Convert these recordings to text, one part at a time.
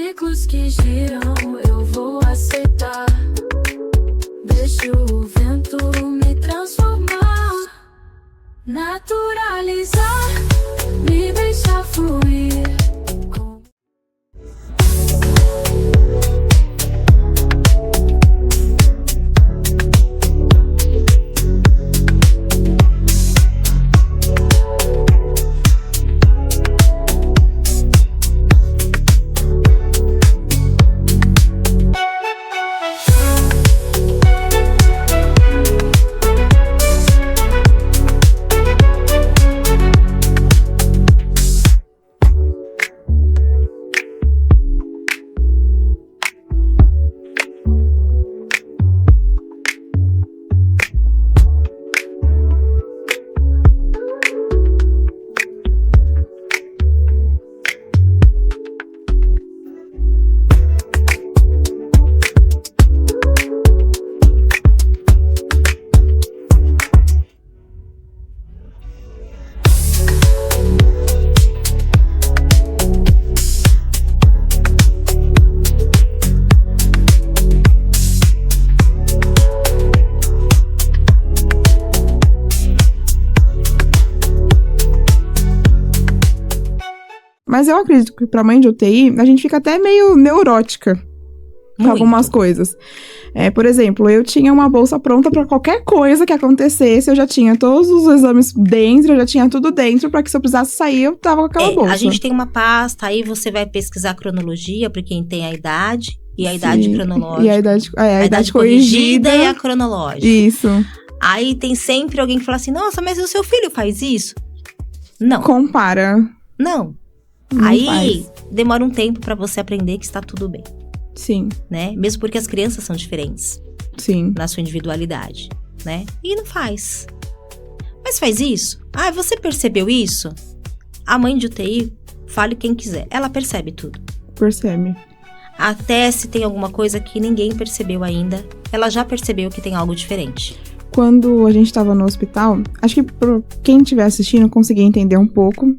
ciclos que giram, eu vou aceitar. Deixo o vento me transformar, naturalizar, me deixar fluir. Mas eu acredito que pra mãe de UTI, a gente fica até meio neurótica com algumas coisas. Por exemplo, eu tinha uma bolsa pronta pra qualquer coisa que acontecesse. Eu já tinha todos os exames dentro, eu já tinha tudo dentro, pra que se eu precisasse sair, eu tava com aquela bolsa. A gente tem uma pasta, aí você vai pesquisar a cronologia, pra quem tem a idade, e a idade cronológica. E a idade corrigida e a cronológica. Isso. Aí tem sempre alguém que fala assim, nossa, mas o seu filho faz isso? Não. Compara. Não. Não aí faz. demora um tempo pra você aprender que está tudo bem. Sim. Né? Mesmo porque as crianças são diferentes. Sim. Na sua individualidade, né? E não faz. Mas faz isso? Ah, você percebeu isso? A mãe de UTI, fale quem quiser, ela percebe tudo. Percebe. Até se tem alguma coisa que ninguém percebeu ainda, ela já percebeu que tem algo diferente. Quando a gente estava no hospital, acho que pra quem estiver assistindo conseguir entender um pouco,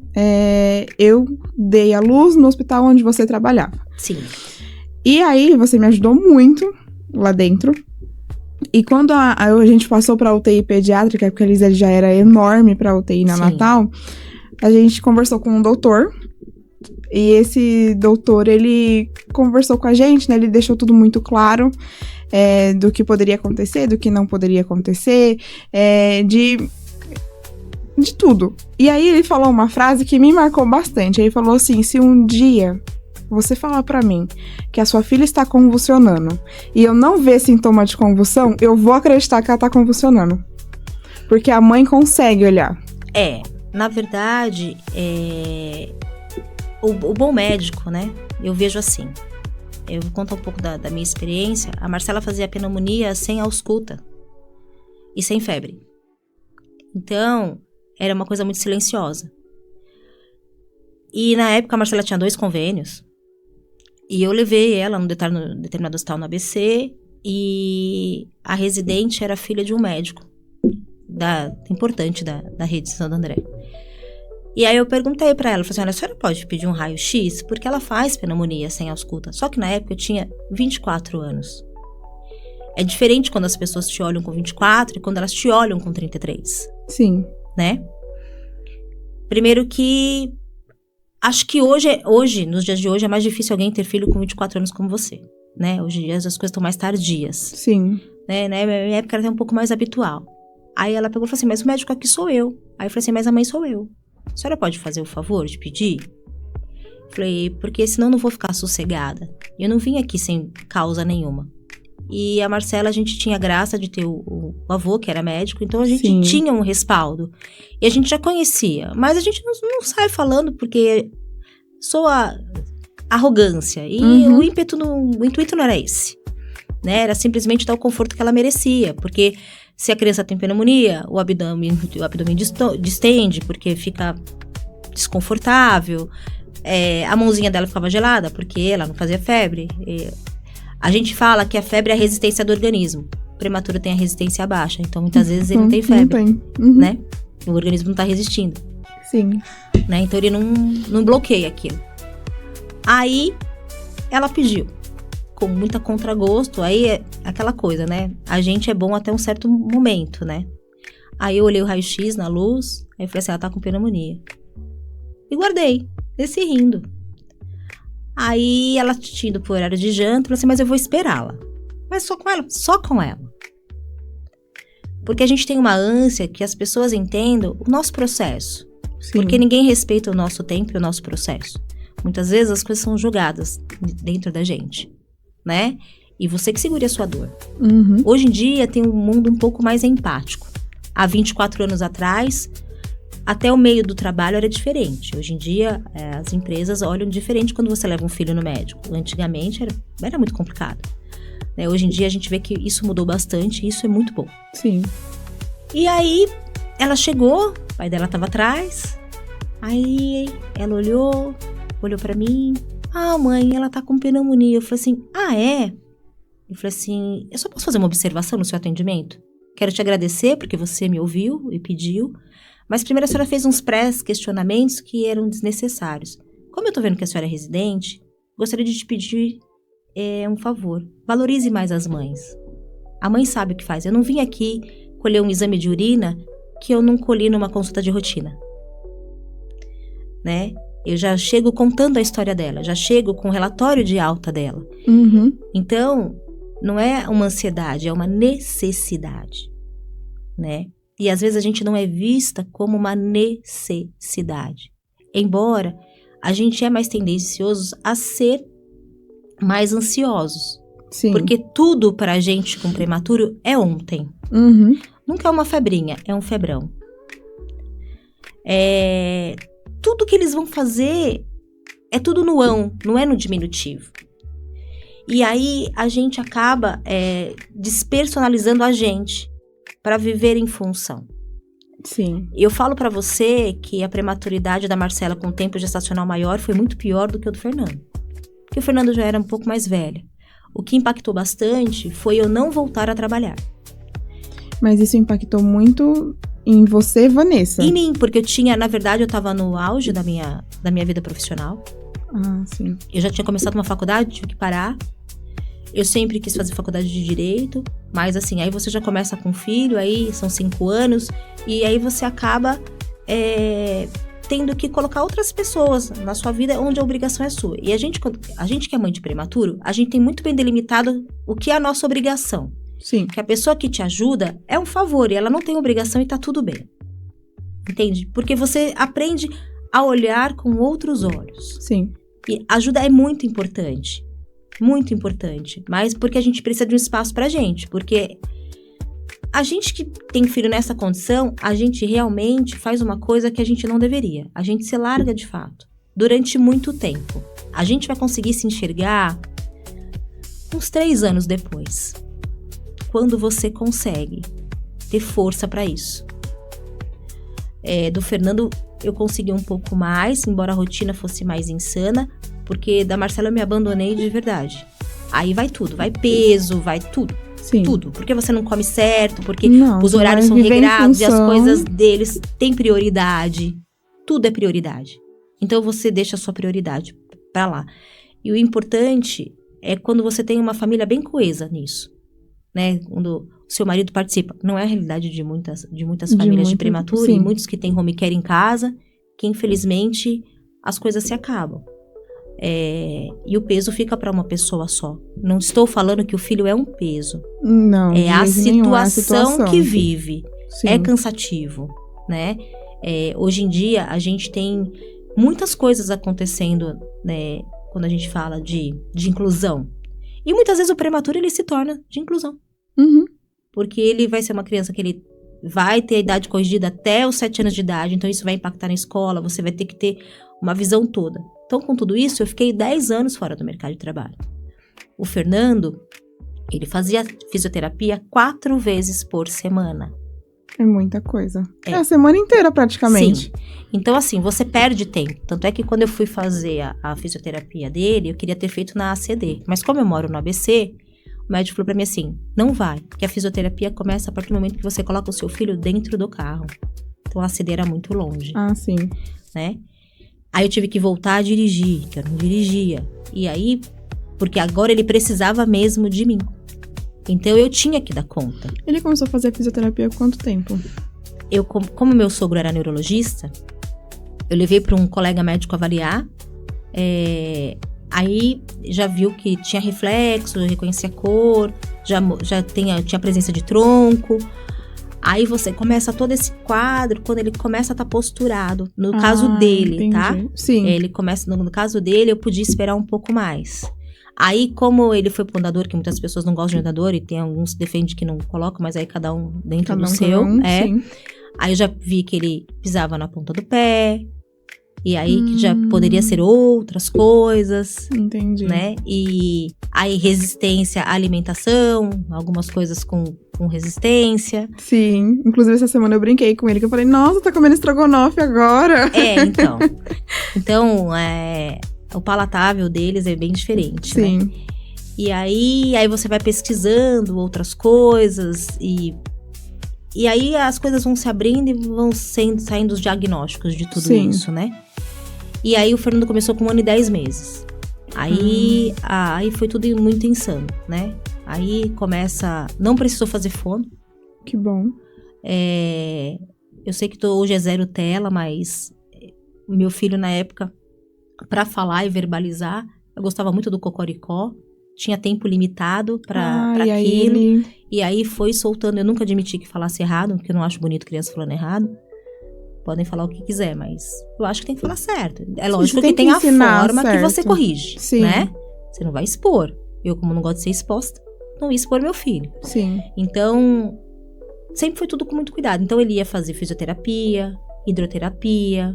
eu dei a luz no hospital onde você trabalhava. Sim. E aí, você me ajudou muito lá dentro. E quando a gente passou pra UTI pediátrica, porque a Elisa já era enorme pra UTI neonatal, a gente conversou com um doutor. E esse doutor, ele conversou com a gente, né? Ele deixou tudo muito claro. Do que poderia acontecer, do que não poderia acontecer, de tudo. E aí ele falou uma frase que me marcou bastante. Ele falou assim, se um dia você falar pra mim que a sua filha está convulsionando e eu não ver sintoma de convulsão, eu vou acreditar que ela tá convulsionando. Porque a mãe consegue olhar. Na verdade, o bom médico, né? Eu vejo assim. Eu vou contar um pouco da minha experiência. A Marcela fazia pneumonia sem ausculta e sem febre. Então, era uma coisa muito silenciosa. E na época a Marcela tinha 2 convênios. E eu levei ela num determinado hospital no ABC. E a residente era filha de um médico importante da rede de Santo André. E aí eu perguntei pra ela, falei assim, olha, a senhora pode pedir um raio-x? Porque ela faz pneumonia sem ausculta. Só que na época eu tinha 24 anos. É diferente quando as pessoas te olham com 24 e quando elas te olham com 33. Sim. Né? Primeiro que acho que hoje, nos dias de hoje, é mais difícil alguém ter filho com 24 anos como você. Né? Hoje em dia as coisas estão mais tardias. Sim. Né? Na minha época era até um pouco mais habitual. Aí ela pegou e falou assim, mas o médico aqui sou eu. Aí eu falei assim, mas a mãe sou eu. A senhora pode fazer o favor de pedir? Falei, porque senão eu não vou ficar sossegada. Eu não vim aqui sem causa nenhuma. E a Marcela, a gente tinha graça de ter o avô, que era médico, então a gente tinha um respaldo. E a gente já conhecia. Mas a gente não sai falando porque soa arrogância. E o intuito não era esse. Né? Era simplesmente dar o conforto que ela merecia. Porque se a criança tem pneumonia, o abdômen distende, porque fica desconfortável. A mãozinha dela ficava gelada, porque ela não fazia febre. A gente fala que a febre é a resistência do organismo. O prematuro tem a resistência baixa, então muitas vezes ele não tem febre. Não tem. Né? O organismo não tá resistindo. Sim. Né? Então ele não bloqueia aquilo. Aí ela pediu. Com muita contragosto, aí é aquela coisa, né? A gente é bom até um certo momento, né? Aí eu olhei o raio-x na luz, aí eu falei assim, ela tá com pneumonia. E guardei, desci rindo. Aí ela tinha ido pro horário de janta, eu falei assim, mas eu vou esperá-la. Mas só com ela? Só com ela. Porque a gente tem uma ânsia que as pessoas entendam o nosso processo. Sim. Porque ninguém respeita o nosso tempo e o nosso processo. Muitas vezes as coisas são jogadas dentro da gente, né? E você que segure a sua dor. Uhum. Hoje em dia tem um mundo um pouco mais empático. Há 24 anos atrás, até o meio do trabalho era diferente. Hoje em dia, as empresas olham diferente quando você leva um filho no médico. Antigamente era muito complicado. Né? Hoje em dia a gente vê que isso mudou bastante e isso é muito bom. Sim. E aí, ela chegou, o pai dela estava atrás. Aí ela olhou pra mim. Ah, mãe, ela tá com pneumonia. Eu falei assim, ah, é? Eu falei assim, eu só posso fazer uma observação no seu atendimento? Quero te agradecer porque você me ouviu e pediu. Mas primeiro a senhora fez uns pré-questionamentos que eram desnecessários. Como eu tô vendo que a senhora é residente, gostaria de te pedir um favor. Valorize mais as mães. A mãe sabe o que faz. Eu não vim aqui colher um exame de urina que eu não colhi numa consulta de rotina. Né? Eu já chego contando a história dela, já chego com o relatório de alta dela. Uhum. Então, não é uma ansiedade, é uma necessidade, né? E às vezes a gente não é vista como uma necessidade. Embora a gente é mais tendencioso a ser mais ansiosos. Sim. Porque tudo pra gente com prematuro é ontem. Uhum. Nunca é uma febrinha, é um febrão. Tudo que eles vão fazer é tudo no ão, não é no diminutivo. E aí a gente acaba despersonalizando a gente para viver em função. Sim. Eu falo para você que a prematuridade da Marcela com o tempo gestacional maior foi muito pior do que o do Fernando. Porque o Fernando já era um pouco mais velho. O que impactou bastante foi eu não voltar a trabalhar. Mas isso impactou muito em você, Vanessa? Em mim, porque na verdade eu tava no auge da minha vida profissional. Ah, sim. Eu já tinha começado uma faculdade, tive que parar. Eu sempre quis fazer faculdade de Direito, mas assim, aí você já começa com filho, aí são 5 anos, e aí você acaba tendo que colocar outras pessoas na sua vida onde a obrigação é sua. E a gente que é mãe de prematuro, a gente tem muito bem delimitado o que é a nossa obrigação. Sim. Que a pessoa que te ajuda é um favor, e ela não tem obrigação e tá tudo bem. Entende? Porque você aprende a olhar com outros olhos. Sim. E ajuda é muito importante. Muito importante, mas porque a gente precisa de um espaço pra gente, porque a gente que tem filho nessa condição, a gente realmente faz uma coisa que a gente não deveria, a gente se larga de fato, durante muito tempo. A gente vai conseguir se enxergar uns 3 anos depois, quando você consegue ter força pra isso. Do Fernando eu consegui um pouco mais, embora a rotina fosse mais insana, porque da Marcela eu me abandonei de verdade. Aí vai tudo, vai peso, vai tudo. Sim. Tudo. Porque você não come certo, porque Não, os você horários vai são viver em regrados e as função. coisas deles têm prioridade. Tudo é prioridade. Então você deixa a sua prioridade pra lá. E o importante é quando você tem uma família bem coesa nisso. Né? Quando o seu marido participa. Não é a realidade de muitas famílias de prematuro, sim. e muitos que têm home care em casa, que infelizmente as coisas se acabam. E o peso fica para uma pessoa só. Não estou falando que o filho é um peso. Não, É a de jeito nenhum, é a situação que vive. Sim. É cansativo, né? Hoje em dia, a gente tem muitas coisas acontecendo, né? Quando a gente fala de inclusão. E muitas vezes o prematuro, ele se torna de inclusão. Uhum. Porque ele vai ser uma criança que ele vai ter a idade corrigida até os 7 anos de idade. Então, isso vai impactar na escola. Você vai ter que ter uma visão toda. Então, com tudo isso, eu fiquei 10 anos fora do mercado de trabalho. O Fernando, ele fazia fisioterapia 4 vezes por semana. É muita coisa. É a semana inteira, praticamente. Sim. Então, assim, você perde tempo. Tanto é que quando eu fui fazer a fisioterapia dele, eu queria ter feito na ACD. Mas como eu moro no ABC, o médico falou pra mim assim, não vai, porque a fisioterapia começa a partir do momento que você coloca o seu filho dentro do carro. Então, a ACD era muito longe. Ah, sim. Né? Aí eu tive que voltar a dirigir, que eu não dirigia. E aí, Porque agora ele precisava mesmo de mim. Então eu tinha que dar conta. Ele começou a fazer fisioterapia há quanto tempo? Eu, como meu sogro era neurologista, eu levei para um colega médico avaliar. Aí já viu que tinha reflexo, reconhecia cor, já tinha presença de tronco. Aí você começa todo esse quadro quando ele começa a estar posturado. No caso dele, entendi. tá? Sim. Ele começa, no caso dele, eu podia esperar um pouco mais. Aí, como ele foi pro andador, que muitas pessoas não gostam de andador, e tem alguns que defendem que não colocam, mas aí cada um dentro do seu. Sim. Aí eu já vi que ele pisava na ponta do pé. E aí que já poderia ser outras coisas. Entendi. Né? E aí resistência à alimentação, algumas coisas com resistência. Sim. Inclusive, essa semana eu brinquei com ele, que eu falei, nossa, tá comendo estrogonofe agora. Então. Então, o palatável deles é bem diferente, Sim. né? E aí você vai pesquisando outras coisas e aí as coisas vão se abrindo e vão saindo os diagnósticos de tudo isso, né? E aí o Fernando começou com 1 ano e 10 meses. Aí foi tudo muito insano, né? Aí começa... Não precisou fazer fono. Que bom. Eu sei que hoje é 0 tela, mas o meu filho na época, pra falar e verbalizar, eu gostava muito do cocoricó. Tinha tempo limitado pra aquilo. E aí foi soltando. Eu nunca admiti que falasse errado, porque eu não acho bonito criança falando errado. Podem falar o que quiser, mas eu acho que tem que falar certo. É lógico que tem a forma que você corrige, né? Você não vai expor. Eu, como não gosto de ser exposta, não ia expor meu filho. Sim. Então, sempre foi tudo com muito cuidado. Então, ele ia fazer fisioterapia, hidroterapia.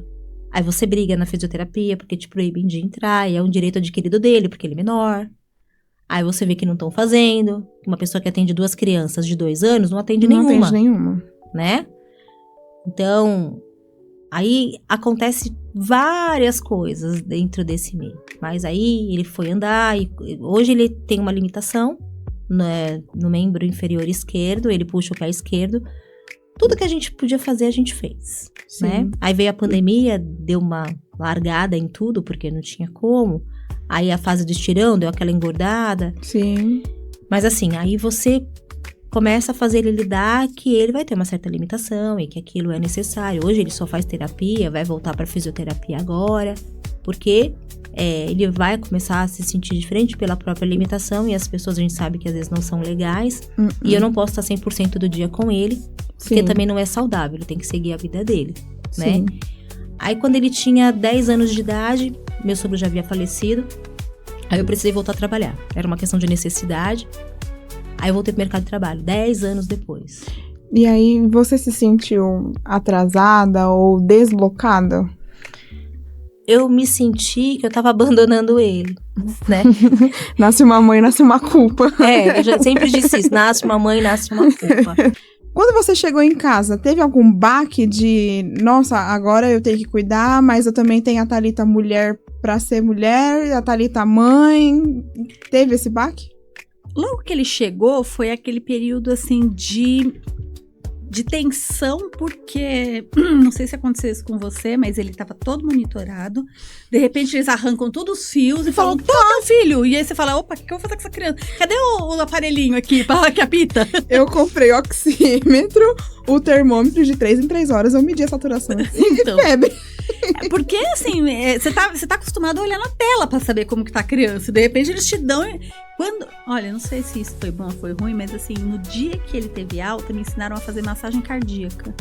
Aí você briga na fisioterapia porque te proíbem de entrar. E é um direito adquirido dele, porque ele é menor. Aí você vê que não estão fazendo. Uma pessoa que atende 2 crianças de 2 anos não atende nenhuma. Não atende nenhuma. Né? Então, aí acontece várias coisas dentro desse meio. Mas aí ele foi andar e hoje ele tem uma limitação, né, no membro inferior esquerdo, ele puxa o pé esquerdo. Tudo que a gente podia fazer, a gente fez, né? Aí veio a pandemia, deu uma largada em tudo, porque não tinha como. Aí a fase do estirão deu aquela engordada. Sim. Mas assim, aí você começa a fazer ele lidar que ele vai ter uma certa limitação e que aquilo é necessário. Hoje ele só faz terapia, vai voltar para fisioterapia agora, porque ele vai começar a se sentir diferente pela própria limitação e as pessoas a gente sabe que às vezes não são legais. E eu não posso estar 100% do dia com ele, porque também não é saudável, ele tem que seguir a vida dele, né? Sim. Aí quando ele tinha 10 anos de idade, meu sogro já havia falecido, aí eu precisei voltar a trabalhar. Era uma questão de necessidade. Aí eu voltei pro mercado de trabalho, 10 anos depois. E aí, você se sentiu atrasada ou deslocada? Eu me senti que eu tava abandonando ele, né? Nasce uma mãe, nasce uma culpa. Eu já sempre disse isso, nasce uma mãe, nasce uma culpa. Quando você chegou em casa, teve algum baque de... Nossa, agora eu tenho que cuidar, mas eu também tenho a Thalita mulher pra ser mulher, a Thalita mãe. Teve esse baque? Logo que ele chegou, foi aquele período, assim, de tensão, porque, não sei se aconteceu isso com você, mas ele tava todo monitorado. De repente, eles arrancam todos os fios e falam, toma, filho! E aí você fala, opa, o que eu vou fazer com essa criança? Cadê o aparelhinho aqui, que apita? Eu comprei o oxímetro, o termômetro de 3 em 3 horas, eu medi a saturação Então. e febre. Porque, assim, você tá acostumado a olhar na tela pra saber como que tá a criança. De repente, eles te dão... Olha, não sei se isso foi bom ou foi ruim, mas assim, no dia que ele teve alta, me ensinaram a fazer massagem cardíaca.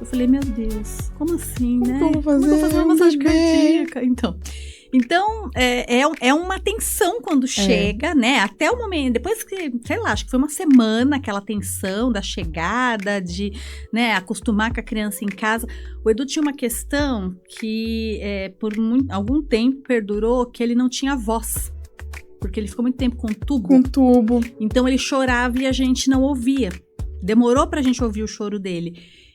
Eu falei, meu Deus, como assim, né? Como eu vou fazer uma massagem bebê? cardíaca? Então, é uma tensão quando chega, né? Até o momento, depois que, sei lá, acho que foi uma semana aquela tensão da chegada, de, né, acostumar com a criança em casa. O Edu tinha uma questão que, por algum tempo, perdurou, que ele não tinha voz. Porque ele ficou muito tempo com tubo. Com tubo. Então, ele chorava e a gente não ouvia. Demorou pra gente ouvir o choro dele.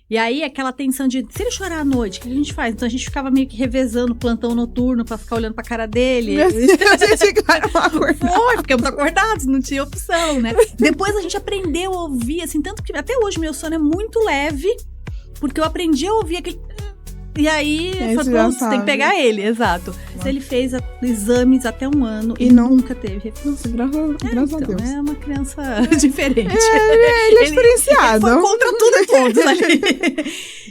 E aí, aquela tensão de, se ele chorar à noite, o que a gente faz? Então, a gente ficava meio que revezando o plantão noturno pra ficar olhando pra cara dele. Vocês ficaram acordados. Ficamos acordados, não tinha opção, né? Depois a gente aprendeu a ouvir, assim, tanto que até hoje meu sono é muito leve, porque eu aprendi a ouvir aquele... E aí, Aí falou, você já "Putz, tem que sabe." pegar ele, exato. Ele fez exames até 1 ano E e não- nunca teve refluxo. Nossa, graças a Então, Deus. é uma criança diferente. Ele é diferenciado. Ele foi contra tudo e todos ali.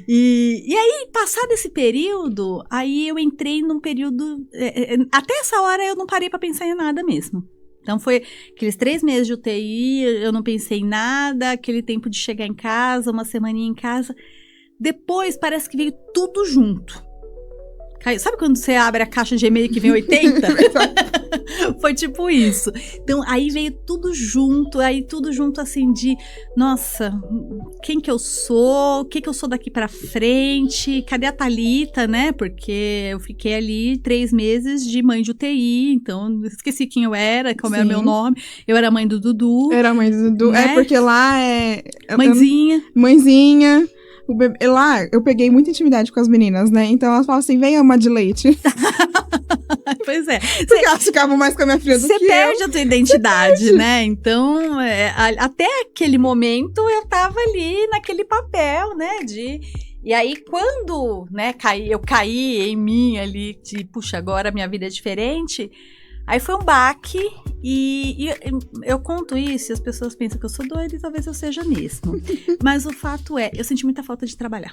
E aí, passado esse período, aí eu entrei num período... até essa hora eu não parei pra pensar em nada mesmo. Então, foi aqueles 3 meses de UTI, eu não pensei em nada, aquele tempo de chegar em casa, uma semaninha em casa. Depois, parece que veio tudo junto. Sabe quando você abre a caixa de e-mail que vem 80? Foi tipo isso. Então, aí veio tudo junto assim de, nossa, quem que eu sou? O que eu sou daqui pra frente? Cadê a Thalita, né? Porque eu fiquei ali 3 meses de mãe de UTI, então esqueci quem eu era, como era Sim. meu nome. Eu era mãe do Dudu, Era a mãe do Dudu. Né? É, porque lá é... mãezinha. Mãezinha. O bebê, lá, eu peguei muita intimidade com as meninas, né? Então elas falam assim, vem ama de leite. Pois é. Porque elas ficavam mais com a minha filha do Você que perde a tua identidade, né? Então, até aquele momento eu tava ali naquele papel, né? E aí, quando, né, eu caí em mim ali, de, puxa, agora minha vida é diferente. Aí foi um baque e eu conto isso e as pessoas pensam que eu sou doida e talvez eu seja mesmo. Mas o fato é, eu senti muita falta de trabalhar,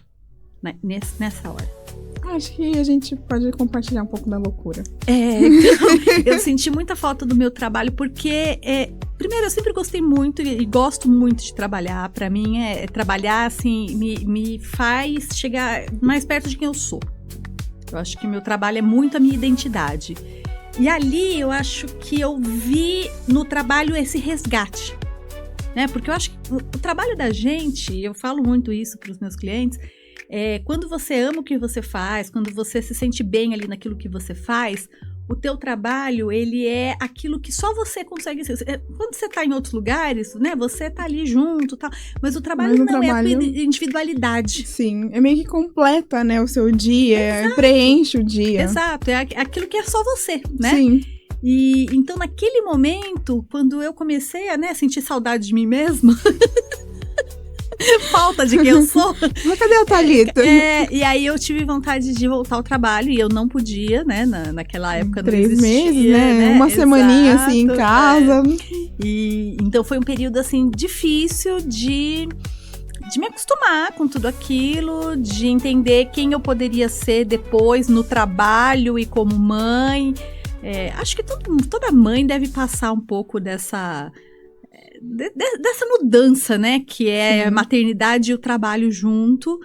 né, nessa hora. Acho que a gente pode compartilhar um pouco da loucura. Então, eu senti muita falta do meu trabalho porque, primeiro, eu sempre gostei muito e gosto muito de trabalhar. Pra mim, trabalhar, assim, me faz chegar mais perto de quem eu sou. Eu acho que meu trabalho é muito a minha identidade. E ali, eu acho que eu vi no trabalho esse resgate, né? Porque eu acho que o trabalho da gente, eu falo muito isso para os meus clientes, quando você ama o que você faz, quando você se sente bem ali naquilo que você faz, o teu trabalho, ele é aquilo que só você consegue ser. Quando você tá em outros lugares, né, você tá ali junto, tal, mas o trabalho não é a tua individualidade. Sim, é meio que completa, né, o seu dia, preenche o dia. Exato, é aquilo que é só você, né? Sim. E então, naquele momento, quando eu comecei a sentir saudade de mim mesma, falta de quem eu sou. Mas cadê a Thalita? E aí eu tive vontade de voltar ao trabalho e eu não podia, né? Naquela época não 3 existia, meses, né? Uma semaninha assim em casa. E então foi um período assim difícil de me acostumar com tudo aquilo, de entender quem eu poderia ser depois no trabalho e como mãe. Acho que toda mãe deve passar um pouco dessa mudança, né? Que é a maternidade e o trabalho junto.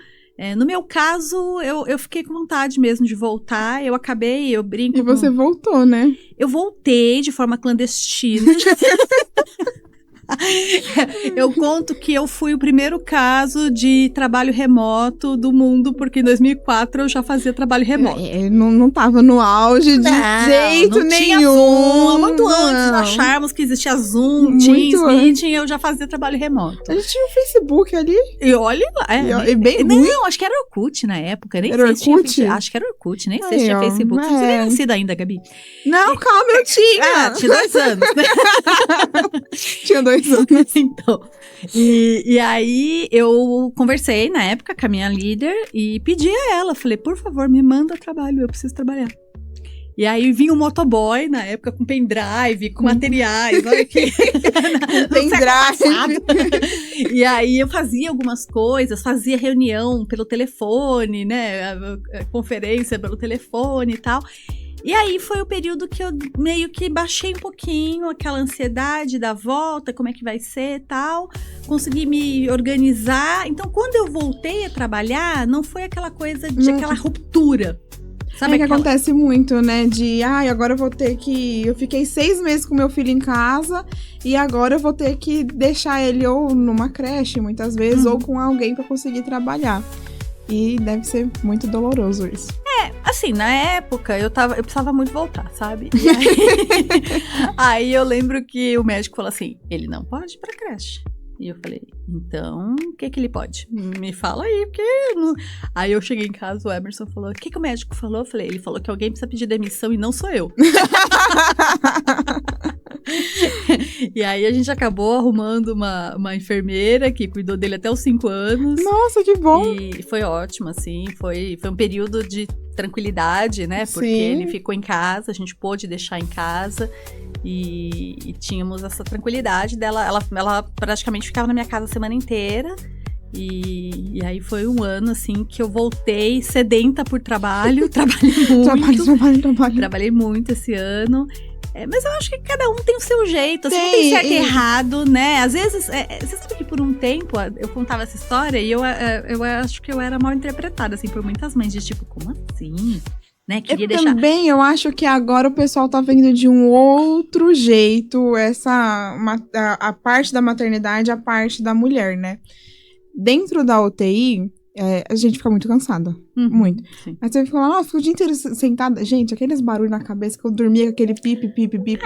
No meu caso, eu fiquei com vontade mesmo de voltar. Eu brinco. E você voltou, né? Eu voltei de forma clandestina. Eu conto que eu fui o primeiro caso de trabalho remoto do mundo, porque em 2004 eu já fazia trabalho remoto. Não tava no auge de jeito não nenhum. Tinha Zoom, muito antes de acharmos que existia Zoom, Muito Teams, antes. Meeting, eu já fazia trabalho remoto. A gente tinha o Facebook ali. E olha lá. E bem ruim. Não, acho que era Orkut na época. Nem Era sei se tinha Orkut? acho que era Orkut, nem sei se tinha Aí, ó, Facebook. Você não tinha nascido ainda, Gabi. Não, calma, eu tinha. Tinha 2 anos, né? Tinha 2 anos. Então, e aí eu conversei na época com a minha líder e pedi a ela, falei, por favor, me manda trabalho, eu preciso trabalhar. E aí vinha um motoboy na época com pendrive, com materiais, olha aqui. Pendrive. E aí eu fazia algumas coisas, fazia reunião pelo telefone, né, a conferência pelo telefone e tal. E aí foi o período que eu meio que baixei um pouquinho aquela ansiedade da volta, como é que vai ser e tal. Consegui me organizar. Então, quando eu voltei a trabalhar, não foi aquela coisa de aquela ruptura. Sabe que acontece muito, né? Agora eu vou ter que... Eu fiquei 6 meses com meu filho em casa e agora eu vou ter que deixar ele ou numa creche, muitas vezes, ou com alguém pra conseguir trabalhar. E deve ser muito doloroso isso. Assim, na época, eu precisava muito voltar, sabe? E aí eu lembro que o médico falou assim, ele não pode ir pra creche. E eu falei, então, o que ele pode? Me fala aí, porque... Não... Aí eu cheguei em casa, o Emerson falou, o que o médico falou? Eu falei, ele falou que alguém precisa pedir demissão e não sou eu. E aí a gente acabou arrumando uma enfermeira que cuidou dele até os 5 anos. Nossa, que bom! E foi ótimo, assim, foi um período de tranquilidade, né? Porque Sim. ele ficou em casa, a gente pôde deixar em casa e tínhamos essa tranquilidade dela. Ela praticamente ficava na minha casa a semana inteira. E aí foi um ano, assim, que eu voltei sedenta por trabalho, trabalhei muito. Trabalhei muito esse ano. Mas eu acho que cada um tem o seu jeito, assim, não tem certo e errado, né? Às vezes, você sabe que por um tempo, eu contava essa história e eu acho que eu era mal interpretada, assim, por muitas mães, de tipo, como assim? Né? Queria deixar... Também, eu acho que agora o pessoal tá vendo de um outro jeito a parte da maternidade, a parte da mulher, né? Dentro da UTI, a gente fica muito cansada. Muito. Sim. Aí você fica lá, fico o dia inteiro sentada. Gente, aqueles barulhos na cabeça que eu dormia com aquele pipi.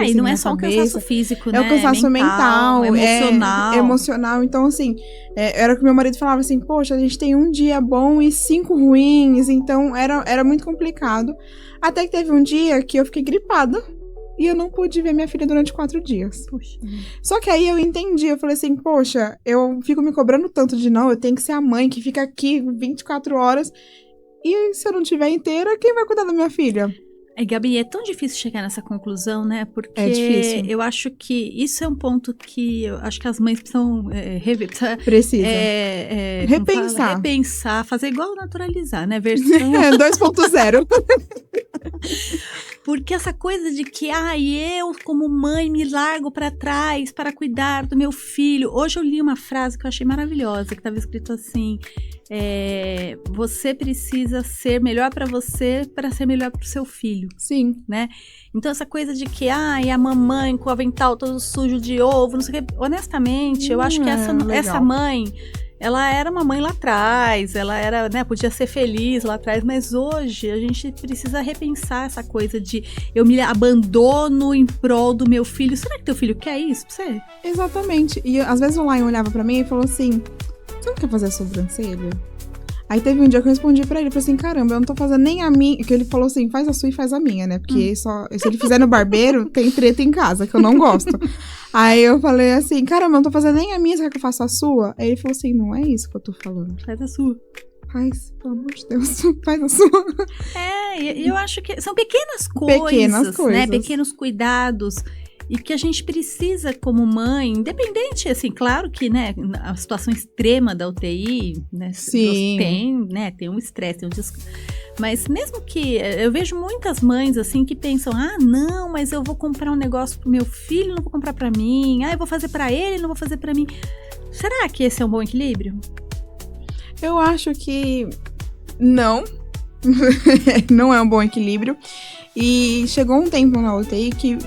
E não é só o cansaço físico, né? É o cansaço mental, emocional. Emocional. Então, assim, era o que meu marido falava assim, poxa, a gente tem um dia bom e 5 ruins. Então, era muito complicado. Até que teve um dia que eu fiquei gripada. E eu não pude ver minha filha durante 4 dias. Puxa. Só que aí eu entendi, eu falei assim, poxa, eu fico me cobrando tanto de não, eu tenho que ser a mãe que fica aqui 24 horas. E se eu não tiver inteira, quem vai cuidar da minha filha? Gabi, é tão difícil chegar nessa conclusão, né? Porque é difícil. Eu acho que isso é um ponto que eu acho que as mães precisam Precisa. Repensar, fazer igual naturalizar, né? Versão 2.0. Porque essa coisa de que, eu como mãe me largo pra trás para cuidar do meu filho. Hoje eu li uma frase que eu achei maravilhosa, que estava escrito assim, você precisa ser melhor pra você para ser melhor pro seu filho. Sim. Né? Então essa coisa de que, a mamãe com o avental todo sujo de ovo, não sei o que. Honestamente, eu acho que essa mãe... Ela era uma mãe lá atrás, ela era, né, podia ser feliz lá atrás, mas hoje a gente precisa repensar essa coisa de eu me abandono em prol do meu filho. Será que teu filho quer isso pra você? Exatamente. E às vezes o Lion olhava pra mim e falou assim, você não quer fazer a sobrancelha? Aí teve um dia que eu respondi pra ele, falei assim, caramba, eu não tô fazendo nem a minha, que ele falou assim, faz a sua e faz a minha, né, porque se ele fizer no barbeiro, tem treta em casa, que eu não gosto. Aí eu falei assim, caramba, eu não tô fazendo nem a minha, você quer que eu faça a sua? Aí ele falou assim, não é isso que eu tô falando. Faz a sua. Faz, pelo amor de Deus, faz a sua. E eu acho que são pequenas coisas, né, pequenos cuidados. E que a gente precisa, como mãe, independente, assim, claro que, né, a situação extrema da UTI, né, sim, tem um estresse, mas mesmo que, eu vejo muitas mães, assim, que pensam, não, mas eu vou comprar um negócio pro meu filho, não vou comprar pra mim, eu vou fazer pra ele, não vou fazer pra mim. Será que esse é um bom equilíbrio? Eu acho que não, não é um bom equilíbrio. E chegou um tempo na UTI que,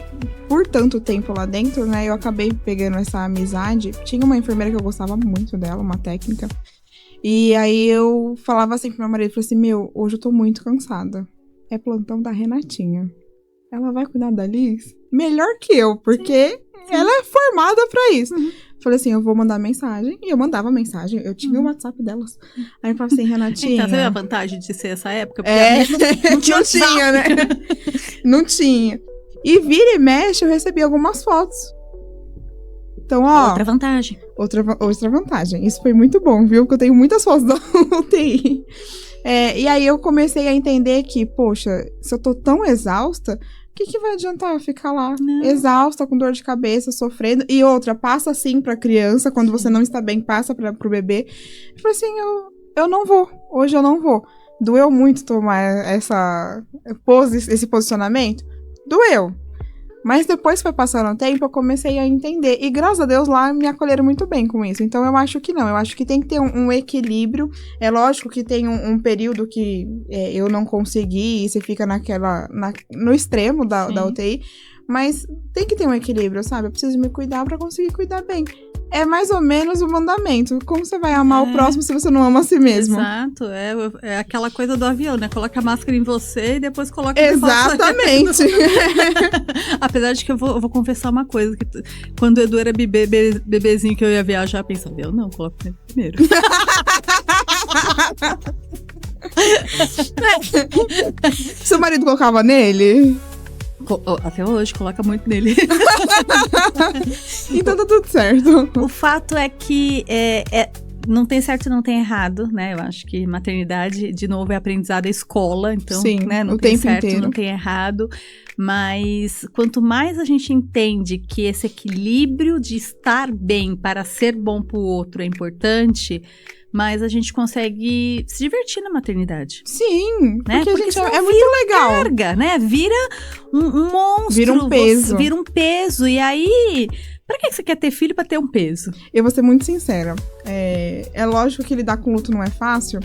por tanto tempo lá dentro, né, eu acabei pegando essa amizade. Tinha uma enfermeira que eu gostava muito dela, uma técnica. E aí eu falava assim pro meu marido, falei assim, hoje eu tô muito cansada. É plantão da Renatinha. Ela vai cuidar da Liz melhor que eu, porque ela é formada pra isso. Falei assim, eu vou mandar mensagem. E eu mandava mensagem, eu tinha o WhatsApp delas. Aí eu falava assim, Renatinha... Então, você viu a vantagem de ser essa época? Porque não tinha, né? Não tinha. E vira e mexe, eu recebi algumas fotos. Então, outra vantagem. Outra vantagem. Isso foi muito bom, viu? Porque eu tenho muitas fotos da UTI. E aí eu comecei a entender que, poxa, se eu tô tão exausta... O que vai adiantar eu ficar lá, exausta, com dor de cabeça, sofrendo? E outra, passa assim pra criança, quando você não está bem, passa pro bebê. Eu falei assim, eu não vou, hoje eu não vou. Doeu muito tomar esse posicionamento? Doeu. Mas depois que foi passando o tempo, eu comecei a entender. E graças a Deus lá me acolheram muito bem com isso. Então eu acho que não. Eu acho que tem que ter um equilíbrio. É lógico que tem um período que eu não consegui. E você fica no extremo da UTI. Mas tem que ter um equilíbrio, sabe? Eu preciso me cuidar pra conseguir cuidar bem. É mais ou menos o mandamento. Como você vai amar o próximo se você não ama a si mesmo? Exato. É aquela coisa do avião, né? Coloca a máscara em você e depois coloca... Exatamente. Apesar de que eu vou confessar uma coisa. Que quando o Edu era bebezinho que eu ia viajar, eu pensava, eu não, coloco ele primeiro. Seu marido colocava nele? Até hoje, coloca muito nele. Então tá tudo certo. O fato é que não tem certo e não tem errado, né? Eu acho que maternidade, de novo, é aprendizado, é escola. Então, Sim, né, não o tem tempo certo, inteiro. não tem errado. Mas quanto mais a gente entende que esse equilíbrio de estar bem para ser bom para o outro é importante, mais a gente consegue se divertir na maternidade. Sim, Né? porque a gente senão é muito legal. Carga, né? Vira um monstro. Vira um peso. Vira um peso. E aí, pra que você quer ter filho pra ter um peso? Eu vou ser muito sincera. É lógico que lidar com luto não é fácil.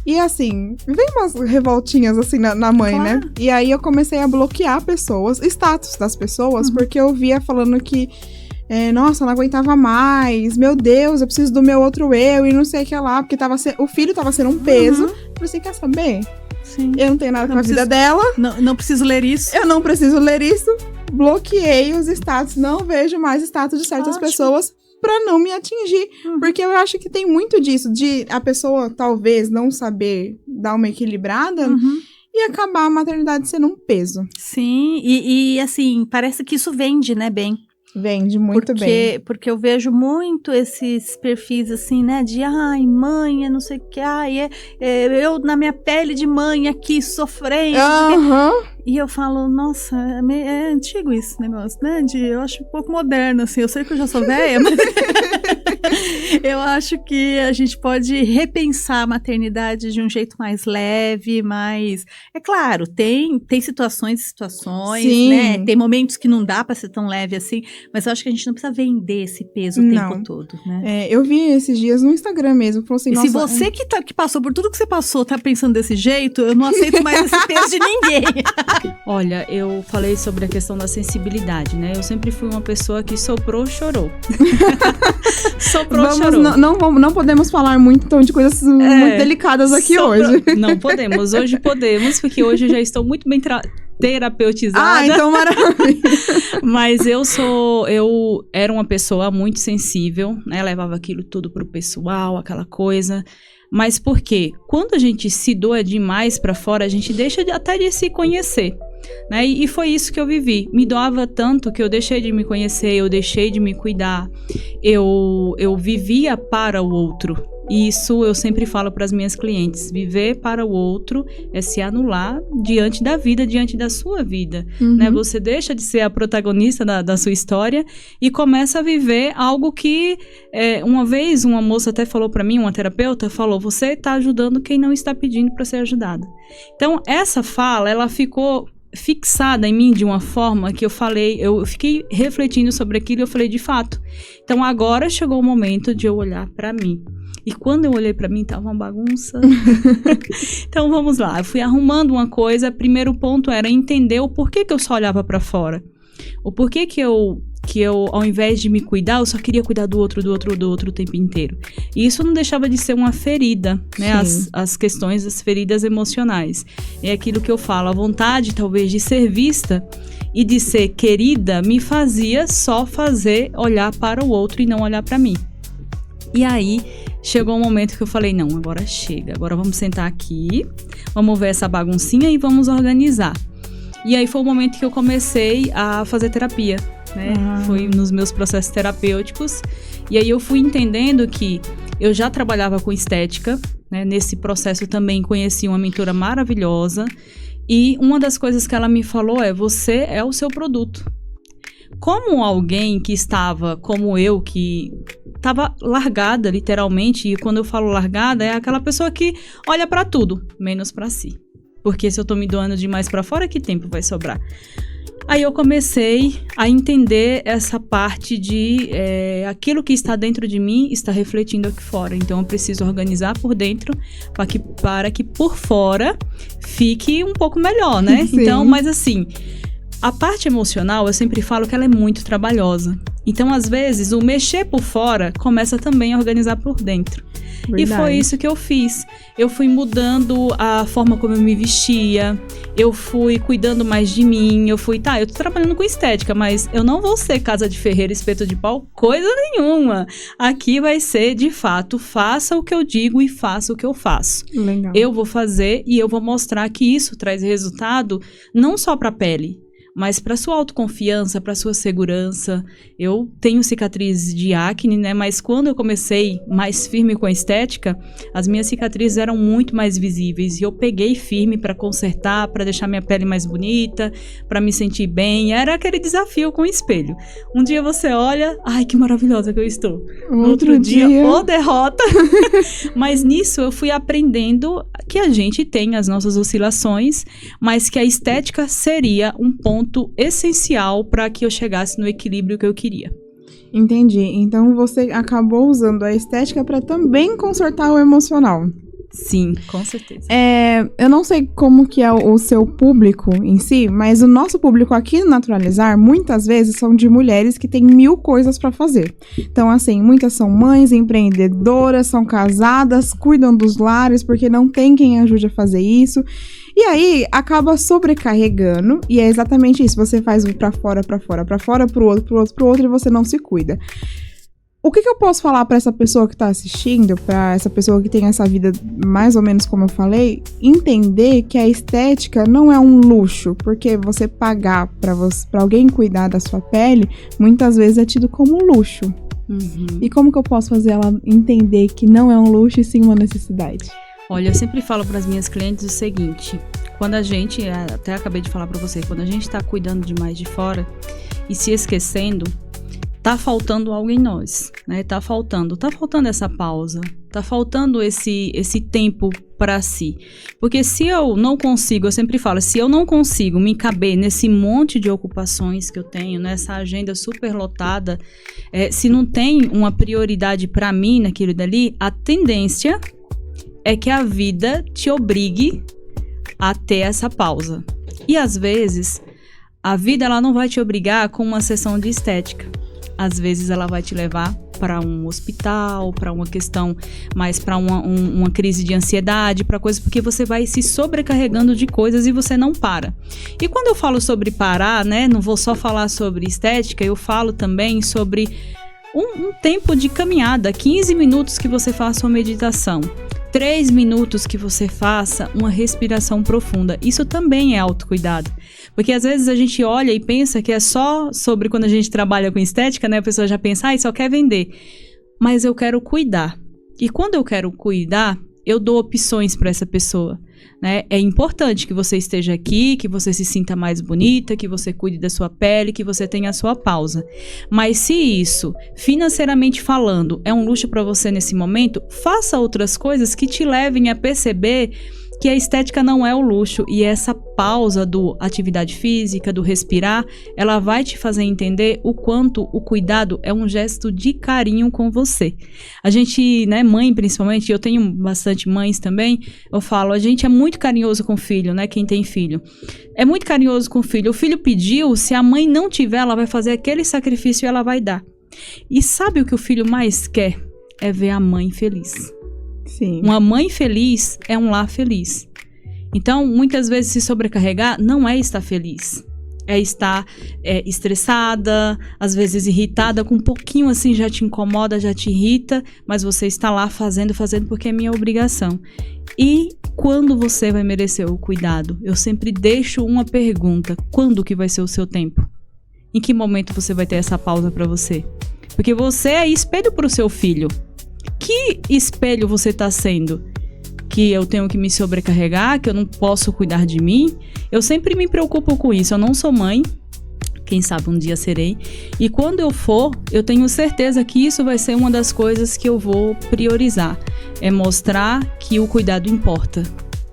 E assim, vem umas revoltinhas assim na mãe, Claro. né? E aí eu comecei a bloquear pessoas, status das pessoas, porque eu via falando que, nossa, eu não aguentava mais, meu Deus, eu preciso do meu outro eu e não sei o que lá, porque o filho tava sendo um peso. Você quer saber? Sim. Eu não tenho nada Não com a vida preciso- dela, Não preciso ler isso. eu não preciso ler isso. Bloqueei os status, não vejo mais status de certas Ótimo. pessoas pra não me atingir. Porque eu acho que tem muito disso, de a pessoa talvez não saber dar uma equilibrada e acabar a maternidade sendo um peso. Sim, e assim, parece que isso vende, né, bem. Vende muito bem. Porque eu vejo muito esses perfis assim, né, de ai, mãe, não sei o que, ai, eu na minha pele de mãe aqui sofrendo. não sei o quê. Aham. E eu falo, nossa, é antigo esse negócio, né? Eu acho um pouco moderno, assim. Eu sei que eu já sou velha, mas eu acho que a gente pode repensar a maternidade de um jeito mais leve, mais... É claro, tem situações e situações, Sim. né? Tem momentos que não dá pra ser tão leve assim, mas eu acho que a gente não precisa vender esse peso o Não. tempo todo, né? Eu vi esses dias no Instagram mesmo, falou assim, E nossa, se você que passou por tudo que você passou tá pensando desse jeito, eu não aceito mais esse peso de ninguém. Olha, eu falei sobre a questão da sensibilidade, né? Eu sempre fui uma pessoa que soprou, chorou. Soprou, chorou. não podemos falar muito então, de coisas muito delicadas aqui hoje. Não podemos. Hoje podemos, porque hoje eu já estou muito bem terapeutizada. Ah, então maravilha. Mas eu era uma pessoa muito sensível, né? Levava aquilo tudo pro pessoal, aquela coisa. Mas por quê? Quando a gente se doa demais pra fora, a gente deixa até de se conhecer, né? E foi isso que eu vivi. Me doava tanto que eu deixei de me conhecer, eu deixei de me cuidar. Eu vivia para o outro. E isso eu sempre falo para as minhas clientes. Viver para o outro é se anular diante da vida, diante da sua vida. Né? Você deixa de ser a protagonista da sua história e começa a viver algo que... uma vez uma moça até falou para mim, uma terapeuta, falou, você está ajudando quem não está pedindo para ser ajudada. Então, essa fala, ela ficou fixada em mim de uma forma que eu fiquei refletindo sobre aquilo e eu falei, de fato. Então, agora chegou o momento de eu olhar para mim. E quando eu olhei pra mim, tava uma bagunça. Então, vamos lá. Eu fui arrumando uma coisa. Primeiro ponto era entender o porquê que eu só olhava pra fora. O porquê que eu, ao invés de me cuidar, eu só queria cuidar do outro o tempo inteiro. E isso não deixava de ser uma ferida, né? As questões, as feridas emocionais. É aquilo que eu falo. A vontade, talvez, de ser vista e de ser querida me fazia só olhar para o outro e não olhar pra mim. E aí, chegou um momento que eu falei, não, agora chega. Agora vamos sentar aqui, vamos ver essa baguncinha e vamos organizar. E aí foi o momento que eu comecei a fazer terapia, né? Foi nos meus processos terapêuticos. E aí eu fui entendendo que eu já trabalhava com estética, né? Nesse processo também conheci uma mentora maravilhosa. E uma das coisas que ela me falou você é o seu produto. Como alguém que estava, como eu, que estava largada, literalmente, e quando eu falo largada, é aquela pessoa que olha pra tudo, menos pra si. Porque se eu tô me doando demais pra fora, que tempo vai sobrar? Aí eu comecei a entender essa parte de aquilo que está dentro de mim está refletindo aqui fora. Então eu preciso organizar por dentro para que por fora fique um pouco melhor, né? Sim. Então, mas assim... A parte emocional, eu sempre falo que ela é muito trabalhosa. Então, às vezes, o mexer por fora começa também a organizar por dentro. Verdade. E foi isso que eu fiz. Eu fui mudando a forma como eu me vestia, eu fui cuidando mais de mim, eu tô trabalhando com estética, mas eu não vou ser casa de ferreira, espeto de pau, coisa nenhuma. Aqui vai ser, de fato, faça o que eu digo e faça o que eu faço. Legal. Eu vou fazer e eu vou mostrar que isso traz resultado não só para a pele, mas para sua autoconfiança, para sua segurança. Eu tenho cicatriz de acne, né? Mas quando eu comecei mais firme com a estética, as minhas cicatrizes eram muito mais visíveis. E eu peguei firme para consertar, para deixar minha pele mais bonita, para me sentir bem. Era aquele desafio com o espelho. Um dia você olha, ai, que maravilhosa que eu estou. No outro dia, ô derrota. Mas nisso eu fui aprendendo que a gente tem as nossas oscilações, mas que a estética seria um ponto essencial para que eu chegasse no equilíbrio que eu queria. Entendi. Então você acabou usando a estética para também consertar o emocional. Sim, com certeza. Eu não sei como que é o seu público em si, mas o nosso público aqui no Naturalizar, muitas vezes, são de mulheres que têm 1000 coisas pra fazer. Então, assim, muitas são mães, empreendedoras, são casadas, cuidam dos lares, porque não tem quem ajude a fazer isso. E aí, acaba sobrecarregando, e é exatamente isso. Você faz pra fora, pro outro, e você não se cuida. O que eu posso falar pra essa pessoa que tá assistindo, pra essa pessoa que tem essa vida mais ou menos como eu falei, entender que a estética não é um luxo, porque você pagar pra alguém cuidar da sua pele, muitas vezes é tido como luxo. Uhum. E como que eu posso fazer ela entender que não é um luxo e sim uma necessidade? Olha, eu sempre falo para as minhas clientes o seguinte: quando a gente, até acabei de falar para você, quando a gente tá cuidando demais de fora e se esquecendo, tá faltando algo em nós, né? Tá faltando essa pausa, tá faltando esse tempo para si. Porque se eu não consigo, eu sempre falo, se eu não consigo me caber nesse monte de ocupações que eu tenho, nessa agenda super lotada, se não tem uma prioridade para mim naquilo dali, a tendência é que a vida te obrigue a ter essa pausa. E às vezes, a vida ela não vai te obrigar com uma sessão de estética. Às vezes ela vai te levar para um hospital, para uma questão mais para uma crise de ansiedade, para coisas, porque você vai se sobrecarregando de coisas e você não para. E quando eu falo sobre parar, né, não vou só falar sobre estética, eu falo também sobre um tempo de caminhada, 15 minutos que você faça uma meditação. 3 minutos que você faça uma respiração profunda. Isso também é autocuidado. Porque às vezes a gente olha e pensa que é só sobre quando a gente trabalha com estética, né? A pessoa já pensa, só quer vender. Mas eu quero cuidar. E quando eu quero cuidar, eu dou opções para essa pessoa, né? É importante que você esteja aqui, que você se sinta mais bonita, que você cuide da sua pele, que você tenha a sua pausa. Mas se isso, financeiramente falando, é um luxo para você nesse momento, faça outras coisas que te levem a perceber que a estética não é o luxo, e essa pausa do atividade física, do respirar, ela vai te fazer entender o quanto o cuidado é um gesto de carinho com você. A gente, né, mãe principalmente, eu tenho bastante mães também, eu falo, a gente é muito carinhoso com o filho, né, quem tem filho. É muito carinhoso com o filho pediu, se a mãe não tiver, ela vai fazer aquele sacrifício e ela vai dar. E sabe o que o filho mais quer? É ver a mãe feliz. Sim. Uma mãe feliz é um lar feliz. Então, muitas vezes se sobrecarregar não é estar feliz. É estar estressada, às vezes irritada, com um pouquinho assim já te incomoda, já te irrita, mas você está lá fazendo porque é minha obrigação. E quando você vai merecer o cuidado? Eu sempre deixo uma pergunta: quando que vai ser o seu tempo? Em que momento você vai ter essa pausa para você? Porque você é espelho para o seu filho. Que espelho você está sendo? Que eu tenho que me sobrecarregar, que eu não posso cuidar de mim? Eu sempre me preocupo com isso. Eu não sou mãe, quem sabe um dia serei. E quando eu for, eu tenho certeza que isso vai ser uma das coisas que eu vou priorizar. É mostrar que o cuidado importa.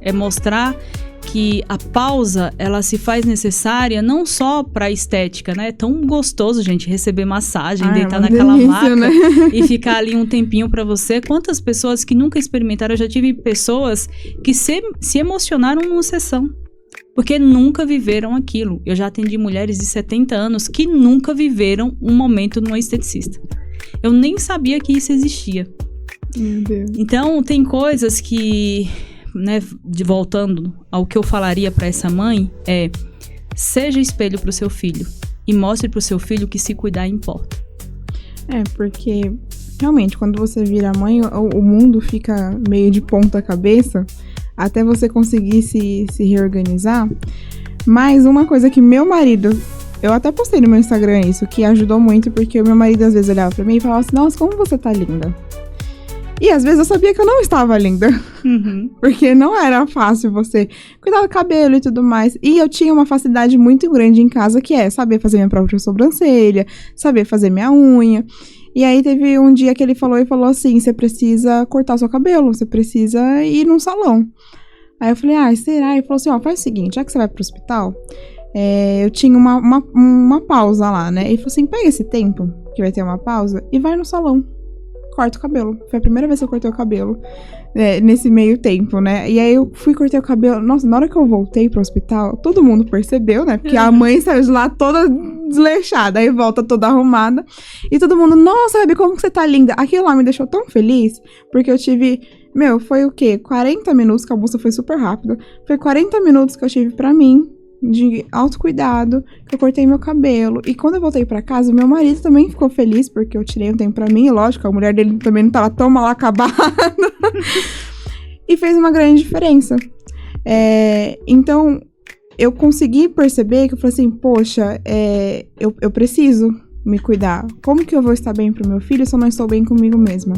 É mostrar que a pausa, ela se faz necessária não só para estética, né? É tão gostoso, gente, receber massagem, deitar naquela maca, né? E ficar ali um tempinho para você. Quantas pessoas que nunca experimentaram, eu já tive pessoas que se emocionaram numa sessão, porque nunca viveram aquilo. Eu já atendi mulheres de 70 anos que nunca viveram um momento numa esteticista. Eu nem sabia que isso existia. Meu Deus. Então, tem coisas que... né, voltando ao que eu falaria para essa mãe, seja espelho para o seu filho e mostre para o seu filho que se cuidar importa. Porque realmente quando você vira mãe, o mundo fica meio de ponta cabeça até você conseguir se reorganizar. Mas uma coisa que meu marido... Eu até postei no meu Instagram isso, que ajudou muito, porque o meu marido às vezes olhava pra mim e falava assim, nossa, como você tá linda. E às vezes eu sabia que eu não estava linda. Porque não era fácil você cuidar do cabelo e tudo mais. E eu tinha uma facilidade muito grande em casa, que é saber fazer minha própria sobrancelha, saber fazer minha unha. E aí teve um dia que ele falou assim, você precisa cortar o seu cabelo, você precisa ir num salão. Aí eu falei, será? Ele falou assim, faz o seguinte, já que você vai pro hospital, eu tinha uma pausa lá, né? Ele falou assim, pega esse tempo, que vai ter uma pausa, e vai no salão. Corta o cabelo. Foi a primeira vez que eu cortei o cabelo nesse meio tempo, né? E aí eu fui cortar o cabelo. Nossa, na hora que eu voltei pro hospital, todo mundo percebeu, né? Porque a mãe saiu de lá toda desleixada, aí volta toda arrumada. E todo mundo, nossa, Gabi, como que você tá linda? Aquilo lá me deixou tão feliz, porque eu tive... foi o quê? 40 minutos, que a almoço foi super rápido. Foi 40 minutos que eu tive pra mim, de autocuidado, que eu cortei meu cabelo. E quando eu voltei pra casa, o meu marido também ficou feliz, porque eu tirei um tempo pra mim, e lógico, a mulher dele também não tava tão mal acabada. E fez uma grande diferença. Então, eu consegui perceber que eu falei assim, poxa, eu preciso me cuidar. Como que eu vou estar bem pro meu filho se eu não estou bem comigo mesma?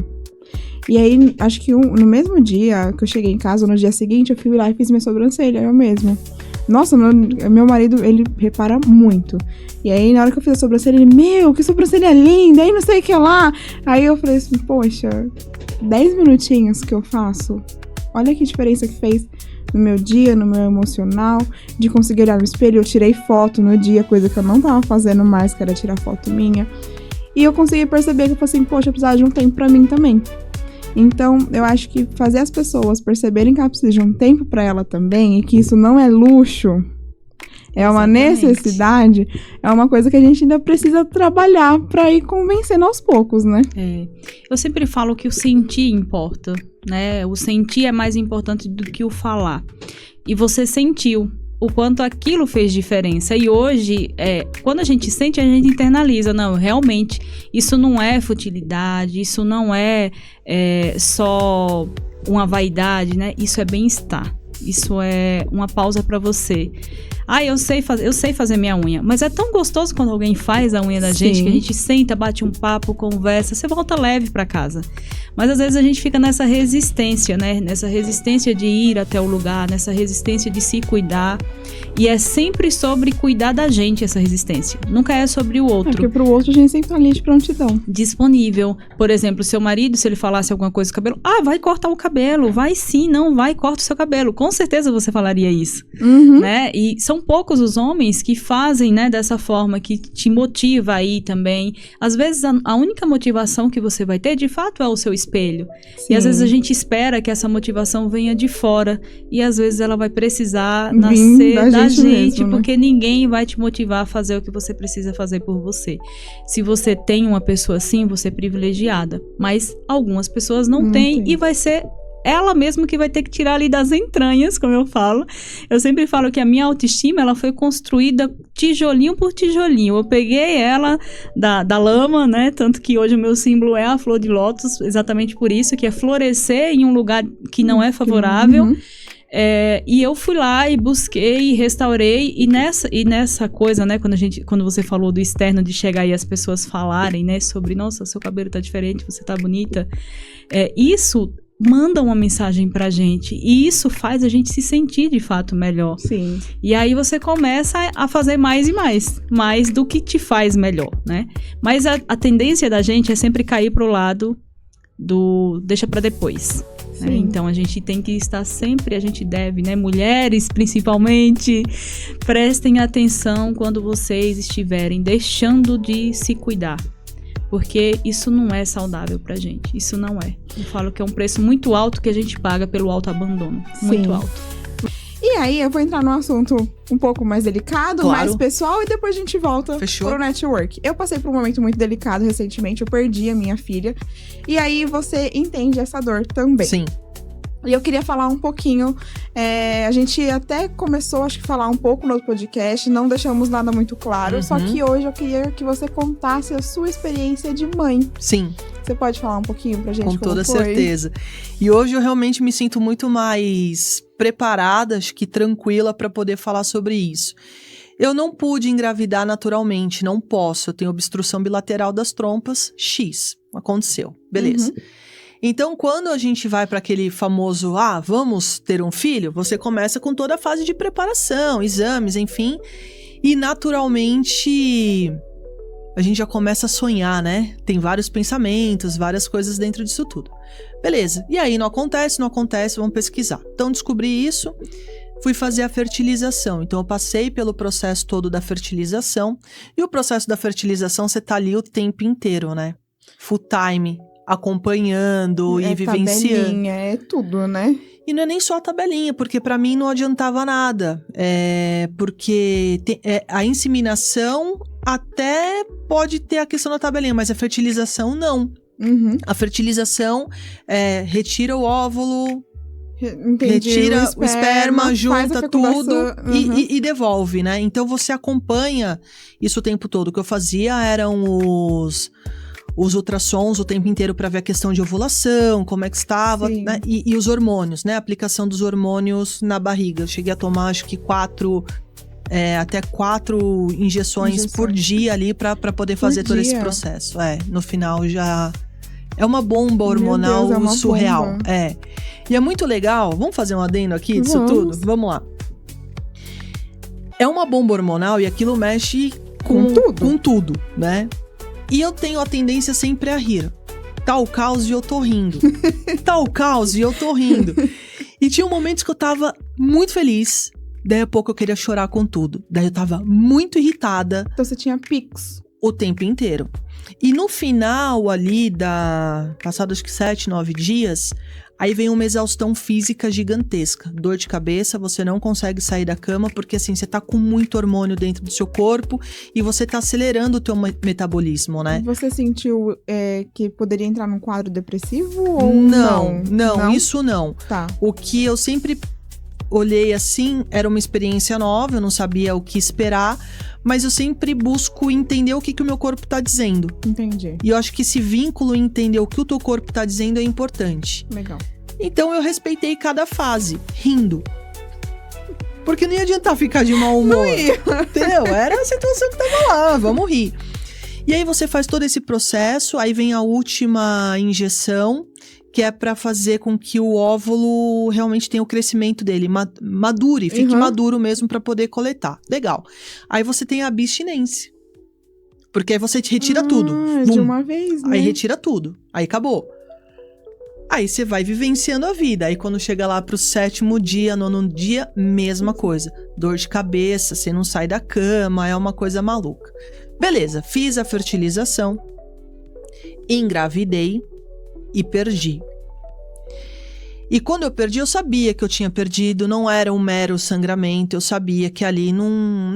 E aí, acho que no mesmo dia que eu cheguei em casa, no dia seguinte, eu fui lá e fiz minha sobrancelha, eu mesma. Nossa, meu marido, ele repara muito. E aí, na hora que eu fiz a sobrancelha, ele, que sobrancelha linda, aí não sei o que lá. Aí eu falei assim, poxa, 10 minutinhos que eu faço, olha que diferença que fez no meu dia, no meu emocional, de conseguir olhar no espelho. Eu tirei foto no dia, coisa que eu não tava fazendo mais, que era tirar foto minha. E eu consegui perceber que eu falei assim, poxa, eu precisava de um tempo pra mim também. Então, eu acho que fazer as pessoas perceberem que ela precisa de um tempo pra ela também, e que isso não é luxo, é uma necessidade, é uma coisa que a gente ainda precisa trabalhar pra ir convencendo aos poucos, né? Eu sempre falo que o sentir importa, né? O sentir é mais importante do que o falar. E você sentiu o quanto aquilo fez diferença. E hoje, quando a gente sente, a gente internaliza. Não, realmente, isso não é futilidade, isso não é só uma vaidade, né? Isso é bem-estar. Isso é uma pausa pra você. Eu sei fazer minha unha. Mas é tão gostoso quando alguém faz a unha da gente, que a gente senta, bate um papo, conversa, você volta leve pra casa. Mas às vezes a gente fica nessa resistência, né? Nessa resistência de ir até o lugar, nessa resistência de se cuidar. E é sempre sobre cuidar da gente essa resistência. Nunca é sobre o outro. Porque pro outro a gente sempre tá ali de prontidão. Disponível. Por exemplo, seu marido, se ele falasse alguma coisa do cabelo, vai cortar o cabelo. Vai sim, não vai, corta o seu cabelo. Com certeza você falaria isso. Né? E são poucos os homens que fazem, né, dessa forma, que te motiva aí também. Às vezes a única motivação que você vai ter, de fato, é o seu espelho. Sim. E às vezes a gente espera que essa motivação venha de fora. E às vezes ela vai precisar nascer da gente mesmo, né? Porque ninguém vai te motivar a fazer o que você precisa fazer por você. Se você tem uma pessoa assim, você é privilegiada. Mas algumas pessoas não têm. E vai ser ela mesma que vai ter que tirar ali das entranhas, como eu falo. Eu sempre falo que a minha autoestima, ela foi construída tijolinho por tijolinho. Eu peguei ela da lama, né? Tanto que hoje o meu símbolo é a flor de lótus, exatamente por isso, que é florescer em um lugar que não é favorável. E eu fui lá e busquei e restaurei, e nessa coisa, né, quando você falou do externo, de chegar e as pessoas falarem, né, sobre, nossa, seu cabelo tá diferente, você tá bonita, isso manda uma mensagem pra gente, e isso faz a gente se sentir de fato melhor. Sim. E aí você começa a fazer mais e mais do que te faz melhor, né? Mas a tendência da gente é sempre cair pro lado do deixa pra depois. Né? Então a gente tem que estar sempre, a gente deve, né? Mulheres principalmente, prestem atenção quando vocês estiverem deixando de se cuidar. Porque isso não é saudável pra gente, isso não é. Eu falo que é um preço muito alto que a gente paga pelo autoabandono, muito alto. E aí eu vou entrar num assunto um pouco mais delicado, mais pessoal, e depois a gente volta pro network. Eu passei por um momento muito delicado recentemente, eu perdi a minha filha, e aí você entende essa dor também. Sim. E eu queria falar um pouquinho, a gente até começou, acho que, falar um pouco no outro podcast, não deixamos nada muito claro, só que hoje eu queria que você contasse a sua experiência de mãe. Sim. Você pode falar um pouquinho pra gente Com como toda foi? certeza. E hoje eu realmente me sinto muito mais preparada, acho que tranquila para poder falar sobre isso. Eu não pude engravidar naturalmente, não posso. Eu tenho obstrução bilateral das trompas, X. Aconteceu, beleza. Então, quando a gente vai para aquele famoso, vamos ter um filho, você começa com toda a fase de preparação, exames, enfim. E naturalmente, a gente já começa a sonhar, né? Tem vários pensamentos, várias coisas dentro disso tudo. Beleza. E aí, não acontece, vamos pesquisar. Então, descobri isso. Fui fazer a fertilização. Então, eu passei pelo processo todo da fertilização. E o processo da fertilização, você tá ali o tempo inteiro, né? Full time, acompanhando e vivenciando. Tabelinha, é tudo, né? E não é nem só a tabelinha, porque pra mim não adiantava nada. Porque a inseminação até pode ter a questão da tabelinha, mas a fertilização não. A fertilização retira o óvulo... Entendi. Retira o esperma, faz a junta tudo fecundação. e devolve, né? Então você acompanha isso o tempo todo. O que eu fazia eram os ultrassons o tempo inteiro para ver a questão de ovulação, como é que estava, né? E os hormônios, né? A aplicação dos hormônios na barriga. Eu cheguei a tomar, acho que até 4 injeções por dia ali para poder fazer todo esse processo. No final já... É uma bomba hormonal Meu Deus, é uma surreal. bomba. E é muito legal. Vamos fazer um adendo aqui disso tudo? Vamos lá. É uma bomba hormonal e aquilo mexe com tudo, né? E eu tenho a tendência sempre a rir. Tá o caos e eu tô rindo. E tinha momentos que eu tava muito feliz. Daí a pouco eu queria chorar com tudo. Daí eu tava muito irritada. Então você tinha pics. O tempo inteiro. E no final ali passados acho que 7, 9 dias, aí vem uma exaustão física gigantesca. Dor de cabeça, você não consegue sair da cama, porque assim, você tá com muito hormônio dentro do seu corpo e você tá acelerando o teu metabolismo, né? Você sentiu que poderia entrar num quadro depressivo ou não, isso não. Tá. O que eu sempre olhei assim, era uma experiência nova, eu não sabia o que esperar, mas eu sempre busco entender o que o meu corpo tá dizendo. Entendi. E eu acho que esse vínculo, entender o que o teu corpo tá dizendo é importante. Legal. Então eu respeitei cada fase, rindo. Porque não ia adiantar ficar de mau humor. Entendeu? Era a situação que tava lá, vamos rir. E aí você faz todo esse processo, aí vem a última injeção, que é pra fazer com que o óvulo realmente tenha o crescimento dele, madure, fique maduro mesmo pra poder coletar. Legal. Aí você tem a abstinência. Porque aí você retira tudo. De uma vez, né? Aí retira tudo. Aí acabou. Aí você vai vivenciando a vida. Aí quando chega lá pro 7º dia, 9º dia, mesma coisa. Dor de cabeça, você não sai da cama, é uma coisa maluca. Beleza, fiz a fertilização, engravidei e perdi. E quando eu perdi, eu sabia que eu tinha perdido, não era um mero sangramento, eu sabia que ali não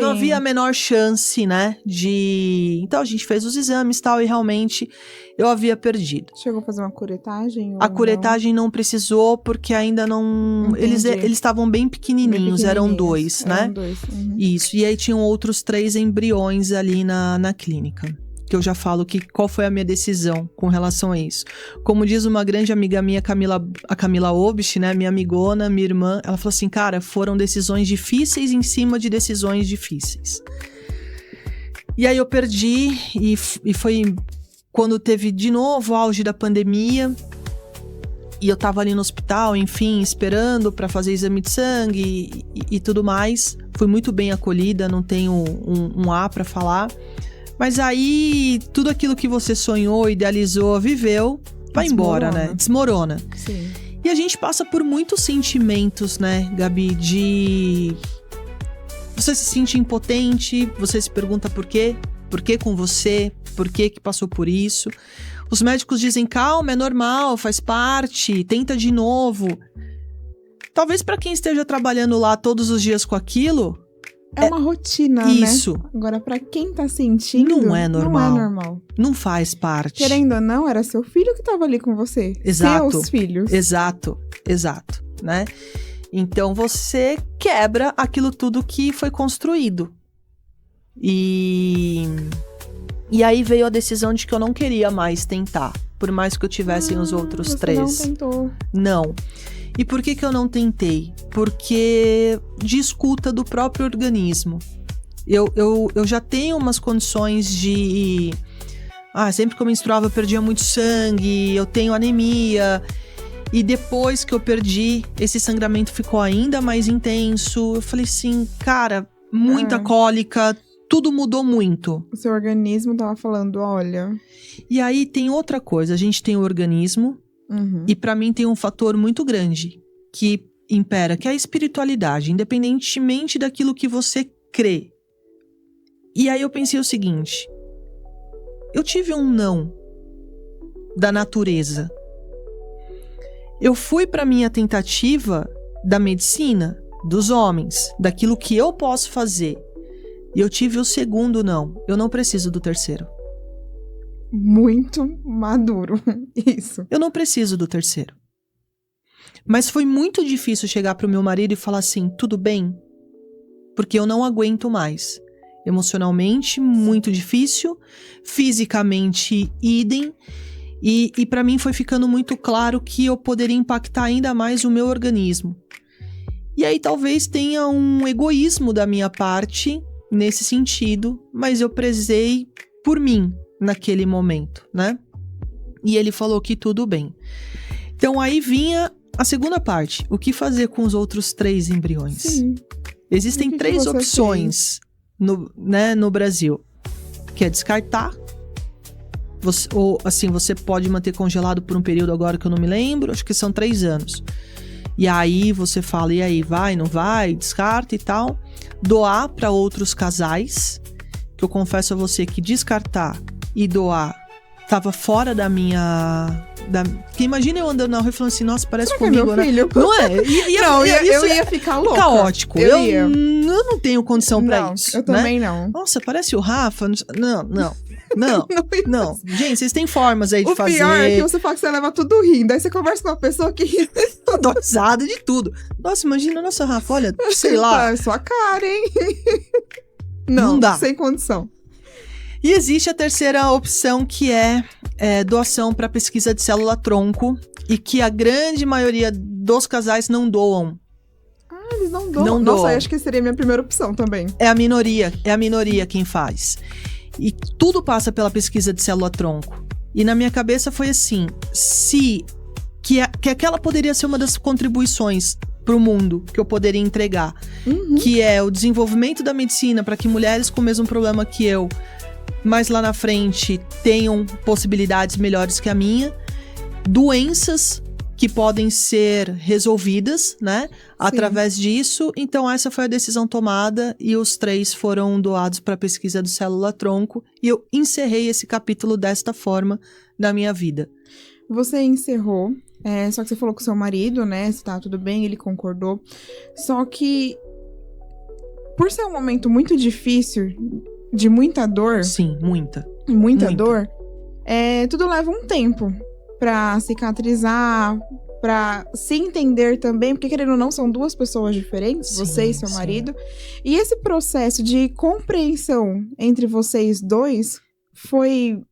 havia a menor chance, né, Então a gente fez os exames e tal, e realmente eu havia perdido. Chegou a fazer uma curetagem? A curetagem não precisou, porque ainda não... Eles estavam bem pequenininhos, eram 2, né? Eram 2. Isso, e aí tinham outros 3 embriões ali na clínica. Que eu já falo qual foi a minha decisão com relação a isso. Como diz uma grande amiga minha, a Camila Obst, né, minha amigona, minha irmã, ela falou assim, cara, foram decisões difíceis em cima de decisões difíceis. E aí eu perdi, e foi quando teve de novo o auge da pandemia, e eu tava ali no hospital, enfim, esperando pra fazer exame de sangue e tudo mais. Fui muito bem acolhida, não tenho um A pra falar. Mas aí, tudo aquilo que você sonhou, idealizou, viveu, vai embora, né? Desmorona. Sim. E a gente passa por muitos sentimentos, né, Gabi? Você se sente impotente, você se pergunta por quê? Por que com você? Por que passou por isso? Os médicos dizem, calma, é normal, faz parte, tenta de novo. Talvez para quem esteja trabalhando lá todos os dias com aquilo... É uma rotina, isso. Né? Agora, pra quem tá sentindo... Não é normal. Não é normal. Não faz parte. Querendo ou não, era seu filho que tava ali com você. Exato. Seus filhos. Exato, né? Então, você quebra aquilo tudo que foi construído. E E aí veio a decisão de que eu não queria mais tentar, por mais que eu tivesse os outros você 3. não tentou. Não. E por que eu não tentei? Porque de escuta do próprio organismo. Eu já tenho umas condições de... sempre que eu menstruava eu perdia muito sangue, eu tenho anemia. E depois que eu perdi, esse sangramento ficou ainda mais intenso. Eu falei assim, cara, muita cólica, tudo mudou muito. O seu organismo tava falando, olha... E aí tem outra coisa, a gente tem o organismo, e pra mim tem um fator muito grande que impera, que é a espiritualidade, independentemente daquilo que você crê. E aí eu pensei o seguinte, eu tive um não da natureza. Eu fui pra minha tentativa da medicina, dos homens, daquilo que eu posso fazer. E eu tive o segundo não, eu não preciso do terceiro. Muito maduro, isso. Eu não preciso do terceiro. Mas foi muito difícil chegar pro meu marido e falar assim, tudo bem? Porque eu não aguento mais. Emocionalmente, muito difícil. Fisicamente, idem. E para mim foi ficando muito claro que eu poderia impactar ainda mais o meu organismo. E aí talvez tenha um egoísmo da minha parte nesse sentido, mas eu prezei por mim naquele momento, né? E ele falou que tudo bem. Então aí vinha a segunda parte. O que fazer com os outros 3 embriões? Sim. Existem O que 3 você opções no Brasil. Que é descartar. Você pode manter congelado por um período agora que eu não me lembro. Acho que são 3 anos. E aí você fala, e aí, vai, não vai? Descarta e tal. Doar para outros casais. Que eu confesso a você que descartar e doar tava fora da minha... Porque imagina eu andando na rua e falando assim, nossa, parece Será comigo, que é meu né? filho? Não é? Eu ia ficar louca. Caótico. Eu Eu não tenho condição pra não, isso. eu também não. Nossa, parece o Rafa. Não. Gente, vocês têm formas aí de O fazer. pior é que você fala que você leva tudo rindo. Aí você conversa com uma pessoa que ri. Dou risada de tudo. Nossa, imagina, nossa, Rafa, olha, sei lá. É sua cara, hein? Não dá. Sem condição. E existe a terceira opção, que é doação para pesquisa de célula-tronco, e que a grande maioria dos casais não doam. Eles não doam. Não Nossa, doam. acho que seria a minha primeira opção também. É a minoria quem faz. E tudo passa pela pesquisa de célula-tronco. E na minha cabeça foi assim, que aquela poderia ser uma das contribuições para o mundo que eu poderia entregar, que é o desenvolvimento da medicina para que mulheres com o mesmo problema que eu, mais lá na frente, tenham possibilidades melhores que a minha, doenças que podem ser resolvidas, né, através disso. Então essa foi a decisão tomada e os 3 foram doados para pesquisa do célula-tronco, e eu encerrei esse capítulo desta forma da minha vida. Você encerrou, só que você falou com o seu marido, né, se tá tudo bem, ele concordou. Só que, por ser um momento muito difícil, de muita dor... Sim, muita. Muita dor, tudo leva um tempo pra cicatrizar, pra se entender também, porque querendo ou não, são 2 pessoas diferentes, Sim, você e seu sim. marido. E esse processo de compreensão entre vocês 2 foi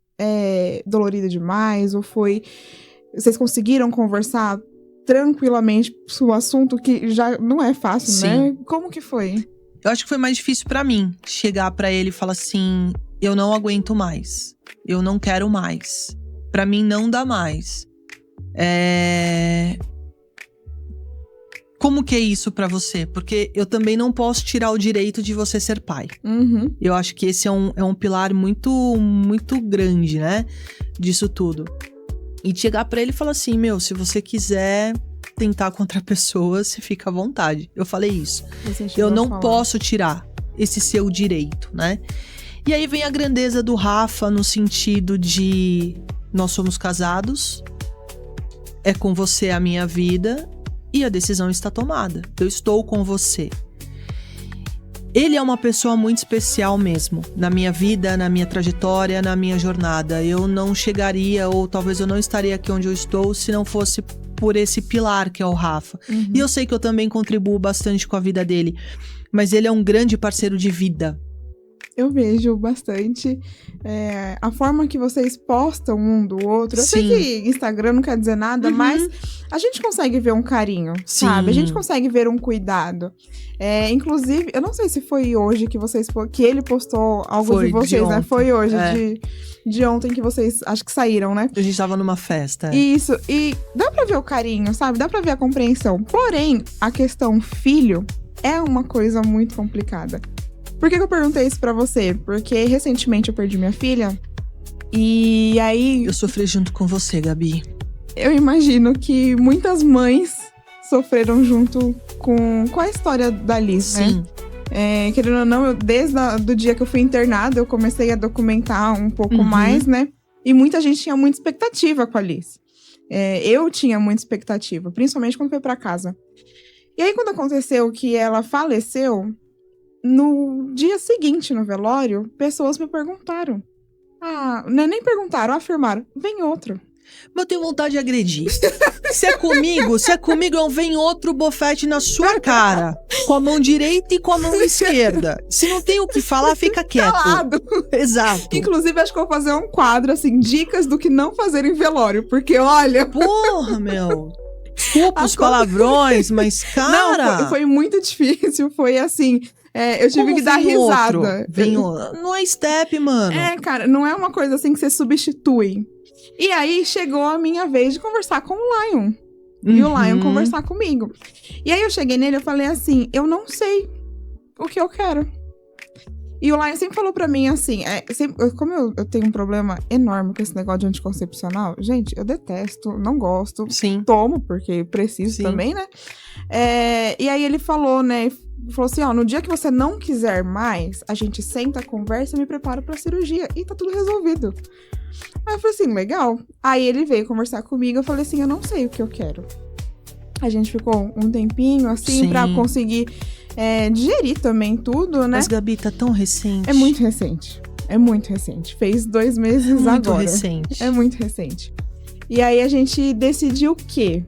dolorido demais? Ou vocês conseguiram conversar tranquilamente sobre o assunto, que já não é fácil, Sim. né? Como que foi? Eu acho que foi mais difícil pra mim chegar pra ele e falar assim, eu não aguento mais, eu não quero mais, pra mim não dá mais. Como que é isso pra você? Porque eu também não posso tirar o direito de você ser pai. Eu acho que esse é um pilar muito, muito grande, né? Disso tudo. E chegar pra ele e falar assim, se você quiser tentar contra a pessoa, você fica à vontade. Eu falei isso. Eu não posso tirar esse seu direito, né? E aí vem a grandeza do Rafa no sentido de nós somos casados, é com você a minha vida e a decisão está tomada. Eu estou com você. Ele é uma pessoa muito especial mesmo, na minha vida, na minha trajetória, na minha jornada. Eu não chegaria, ou talvez eu não estaria aqui onde eu estou, se não fosse por esse pilar que é o Rafa. E eu sei que eu também contribuo bastante com a vida dele, mas ele é um grande parceiro de vida. Eu vejo bastante a forma que vocês postam um do outro. Eu sei Sim. que Instagram não quer dizer nada, mas a gente consegue ver um carinho, sabe? A gente consegue ver um cuidado. Inclusive, eu não sei se foi hoje que ele postou algo Foi de vocês, de né? ontem. Foi hoje, É. de ontem que vocês, acho que saíram, né? A gente tava numa festa. Isso, e dá pra ver o carinho, sabe? Dá pra ver a compreensão. Porém, a questão filho é uma coisa muito complicada. Por que eu perguntei isso pra você? Porque recentemente eu perdi minha filha. E aí, Eu sofri junto com você, Gabi. eu imagino que muitas mães sofreram junto com a história da Liz, né? Sim. Querendo ou não, desde o dia que eu fui internada, eu comecei a documentar um pouco mais, né? E muita gente tinha muita expectativa com a Liz. Eu tinha muita expectativa, principalmente quando foi pra casa. E aí, quando aconteceu que ela faleceu, no dia seguinte, no velório, pessoas me perguntaram. Nem perguntaram, afirmaram, vem outro. Mas eu tenho vontade de agredir. Se é comigo, vem outro bofete na sua cara. Com a mão direita e com a mão esquerda. Se não tem o que falar, fica quieto. Calado. Exato. Inclusive, acho que eu vou fazer um quadro, assim, dicas do que não fazer em velório. Porque, olha... Porra, meu. Desculpa os As palavrões, mas, cara... Não, foi muito difícil. Foi assim... eu tive como que dar vem outro? risada. Vem outro. Não é step, mano. Cara, não é uma coisa assim que você substitui. E aí, chegou a minha vez de conversar com o Lion. E o Lion conversar comigo. E aí, eu cheguei nele e falei assim, eu não sei o que eu quero. E o Lion sempre falou pra mim assim, como eu tenho um problema enorme com esse negócio de anticoncepcional, gente, eu detesto, não gosto. Sim. Tomo, porque preciso Sim. também, né? E aí ele falou, né? Falou assim, no dia que você não quiser mais, a gente senta, conversa e me prepara pra cirurgia. E tá tudo resolvido. Aí eu falei assim, legal. Aí ele veio conversar comigo, eu falei assim, eu não sei o que eu quero. A gente ficou um tempinho, assim, Sim. pra conseguir digerir também tudo, né? Mas, Gabi, tá tão recente. É muito recente. É muito recente. Fez 2 meses agora. Muito recente. É muito recente. E aí a gente decidiu o quê?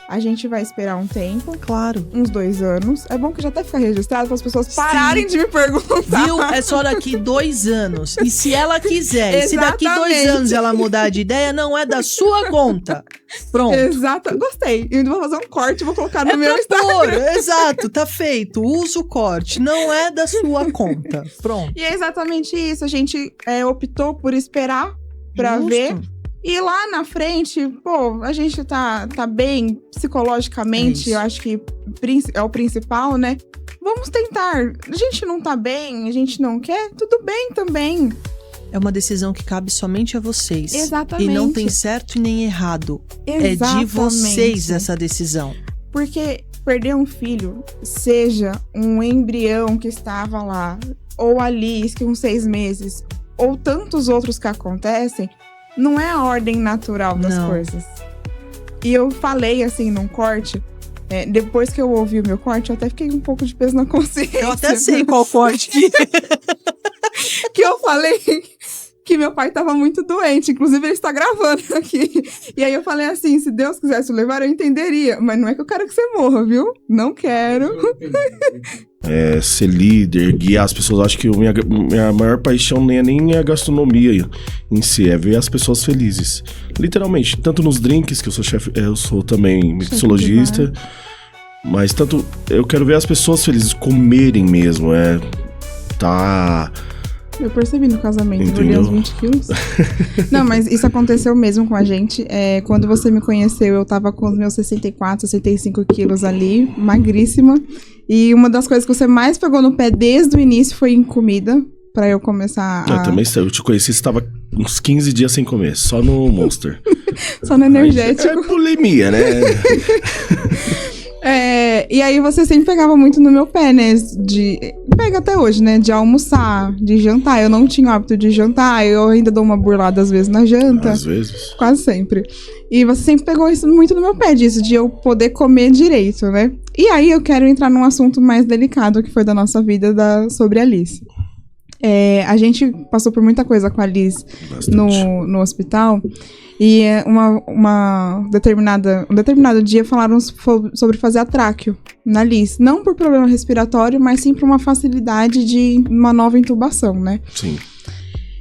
A gente vai esperar um tempo, Claro. uns 2 anos. É bom que já até fica registrado para as pessoas pararem de me perguntar. Viu? É só daqui 2 anos. E se ela quiser, e se daqui 2 Exatamente. anos ela mudar de ideia, não é da sua conta. Pronto. Exato. Gostei. Eu ainda vou fazer um corte e vou colocar no É meu pra Instagram. pôr. Exato, tá feito. Usa o corte. Não é da sua conta. Pronto. E é exatamente isso. A gente optou por esperar pra Justo. ver. E lá na frente, pô, a gente tá bem psicologicamente, É isso. eu acho que é o principal, né? Vamos tentar. A gente não tá bem, a gente não quer, tudo bem também. É uma decisão que cabe somente a vocês. Exatamente. E não tem certo e nem errado. É de vocês essa decisão. Porque perder um filho, seja um embrião que estava lá, ou a Liz, que com 6 meses, ou tantos outros que acontecem, não é a ordem natural das Não. coisas. E eu falei assim num corte, depois que eu ouvi o meu corte, eu até fiquei um pouco de peso na consciência. Eu até sei qual corte que Que eu falei que meu pai tava muito doente, inclusive ele está gravando aqui. E aí eu falei assim, se Deus quisesse o levar, eu entenderia. Mas não é que eu quero que você morra, viu? Não quero. Ser líder, guiar as pessoas. Acho que minha maior paixão nem é a gastronomia em si, é ver as pessoas felizes. Literalmente, tanto nos drinks, que eu sou chefe, eu sou também mixologista, mas tanto eu quero ver as pessoas felizes, comerem mesmo, tá. Eu percebi no casamento, eu olhei Entendeu? uns 20 quilos. Não, mas isso aconteceu mesmo com a gente. Quando você me conheceu, eu tava com os meus 64, 65 quilos ali, magríssima. E uma das coisas que você mais pegou no pé desde o início foi em comida, pra eu começar a... Eu também sei, eu te conheci, você tava uns 15 dias sem comer, só no Monster. Só no energético. É bulimia, né? E aí você sempre pegava muito no meu pé, né? Pega até hoje, né? De almoçar, de jantar. Eu não tinha o hábito de jantar, eu ainda dou uma burlada às vezes na janta. Às vezes. Quase sempre. E você sempre pegou isso muito no meu pé, disso, de eu poder comer direito, né? E aí eu quero entrar num assunto mais delicado que foi da nossa vida, sobre a Alice. A gente passou por muita coisa com a Liz no hospital. E um determinado dia falaram sobre fazer a tráqueo na Liz. Não por problema respiratório, mas sim por uma facilidade de uma nova intubação, né? Sim.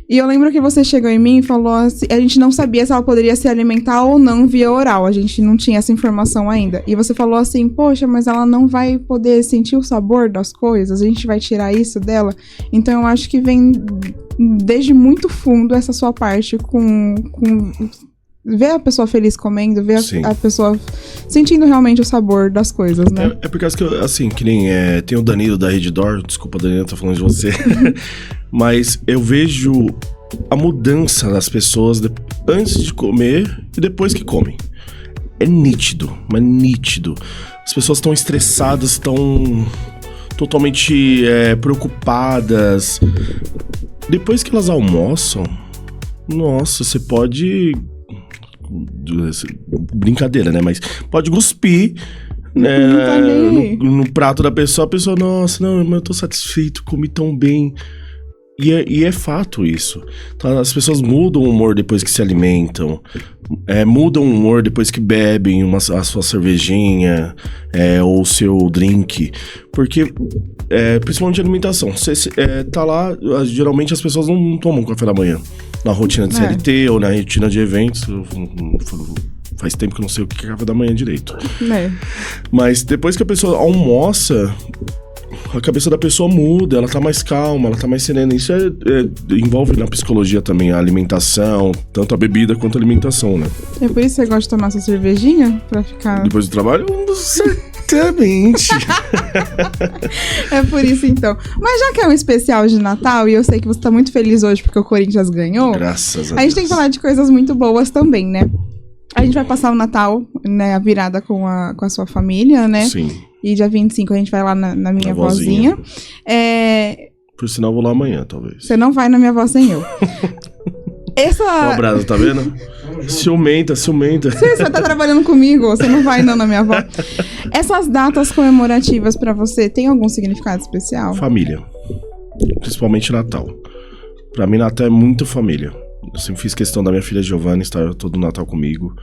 E eu lembro que você chegou em mim e falou assim, a gente não sabia se ela poderia se alimentar ou não via oral, a gente não tinha essa informação ainda. E você falou assim, poxa, mas ela não vai poder sentir o sabor das coisas, a gente vai tirar isso dela. Então eu acho que vem desde muito fundo essa sua parte com ver a pessoa feliz comendo, ver a pessoa sentindo realmente o sabor das coisas, né? É por causa que, assim, que nem tem o Danilo da Redditor, desculpa, Danilo, tô falando de você, mas eu vejo a mudança das pessoas antes de comer e depois que comem. É nítido, mas nítido. As pessoas estão estressadas, estão totalmente preocupadas. Depois que elas almoçam, nossa, você pode... Brincadeira, né? Mas pode cuspir, né, no prato da pessoa. A pessoa, nossa, não, mas eu tô satisfeito, comi tão bem. E é fato isso. Então, as pessoas mudam o humor depois que se alimentam, mudam o humor depois que bebem a sua cervejinha ou o seu drink. Porque, principalmente a alimentação, você tá lá, geralmente as pessoas não tomam café da manhã. Na rotina de CLT ou na rotina de eventos. Faz tempo que eu não sei o que é café da manhã direito. Mas depois que a pessoa almoça, a cabeça da pessoa muda, ela tá mais calma, ela tá mais serena. Isso envolve na psicologia também a alimentação, tanto a bebida quanto a alimentação, né? É por isso que você gosta de tomar sua cervejinha? Pra ficar... Depois do trabalho? Certamente. É por isso, então. Mas já que é um especial de Natal, e eu sei que você tá muito feliz hoje porque o Corinthians ganhou... Graças a Deus. A gente tem que falar de coisas muito boas também, né? A gente vai passar o Natal, né, a virada com a sua família, né? Sim. E dia 25 a gente vai lá na minha avózinha. Por sinal, eu vou lá amanhã, talvez. Você não vai na minha avó sem eu. Um abraço, tá vendo? Ciumenta. Você tá trabalhando comigo, você não vai não na minha avó. Essas datas comemorativas pra você, tem algum significado especial? Família. Principalmente Natal. Pra mim, Natal é muito família. Eu sempre fiz questão da minha filha Giovanna estar todo Natal comigo.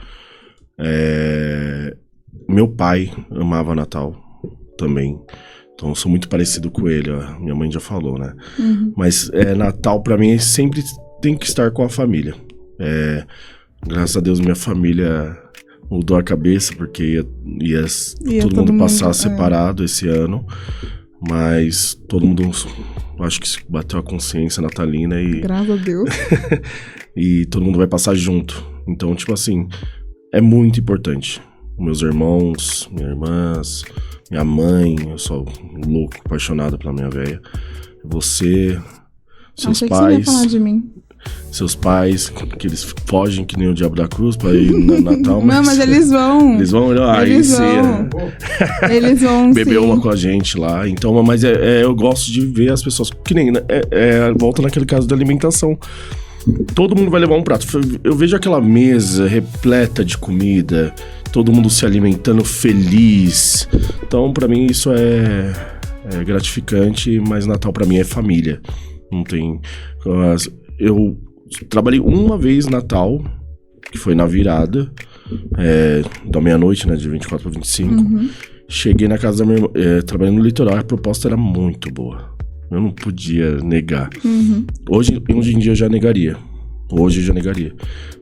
Meu pai amava Natal também. Então eu sou muito parecido com ele. Minha mãe já falou, né? Uhum. Mas Natal pra mim sempre tem que estar com a família. Graças a Deus minha família mudou a cabeça, porque ia todo mundo passar separado esse ano. Mas todo mundo, acho que bateu a consciência natalina e... Graças a Deus. E todo mundo vai passar junto. Então, tipo assim, é muito importante. Meus irmãos, minhas irmãs, minha mãe, eu sou louco, apaixonado pela minha velha. Você, seus Achei pais... que você ia falar de mim. Seus pais, que eles fogem que nem o diabo da cruz pra ir no Natal. Não, mas eles vão. Eles vão, eles vão. Eles vão, beber sim. uma com a gente lá. Então, mas eu gosto de ver as pessoas, que nem, volta naquele caso da alimentação. Todo mundo vai levar um prato. Eu vejo aquela mesa repleta de comida, todo mundo se alimentando feliz. Então, pra mim, isso é gratificante, mas Natal pra mim é família. Não tem... Eu trabalhei uma vez Natal, que foi na virada, da meia-noite, né, de 24 para 25. Uhum. Cheguei na casa da minha irmã, trabalhando no litoral, a proposta era muito boa. Eu não podia negar. Uhum. Hoje em dia eu já negaria.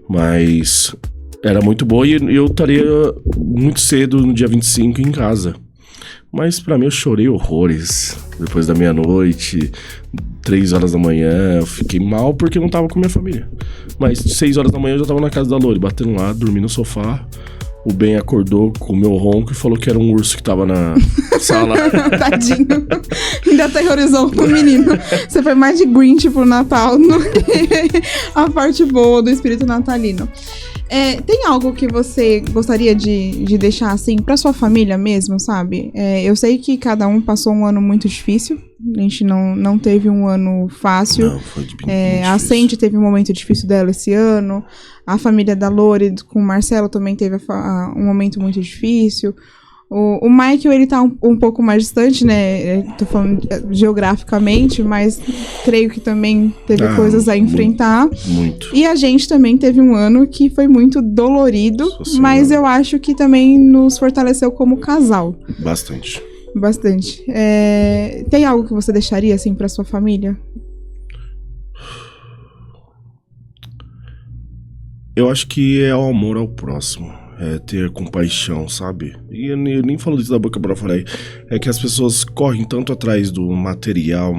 Mas era muito boa e eu estaria muito cedo no dia 25 em casa. Mas pra mim eu chorei horrores. Depois da meia-noite, 3 horas da manhã, eu fiquei mal porque não tava com minha família. Mas 6 horas da manhã eu já tava na casa da Lori, batendo lá, dormi no sofá. O Ben acordou com o meu ronco e falou que era um urso que tava na sala. Tadinho. Ainda aterrorizou o menino. Você foi mais de Grinch pro Natal do que a parte boa do espírito natalino. Tem algo que você gostaria de deixar, assim, pra sua família mesmo, sabe? Eu sei que cada um passou um ano muito difícil. A gente não teve um ano fácil. Não, foi bem a Sandy teve um momento difícil dela esse ano. A família da Lori com o Marcelo também teve um momento muito difícil. O Michael, ele tá um pouco mais distante, né? Tô falando geograficamente, mas creio que também teve coisas a enfrentar. Muito. E a gente também teve um ano que foi muito dolorido, mas eu acho que também nos fortaleceu como casal. Bastante. Bastante. Tem algo que você deixaria, assim, pra sua família? Eu acho que é o amor ao próximo. É ter compaixão, sabe? E eu nem falo isso da boca pra fora aí. É que as pessoas correm tanto atrás do material,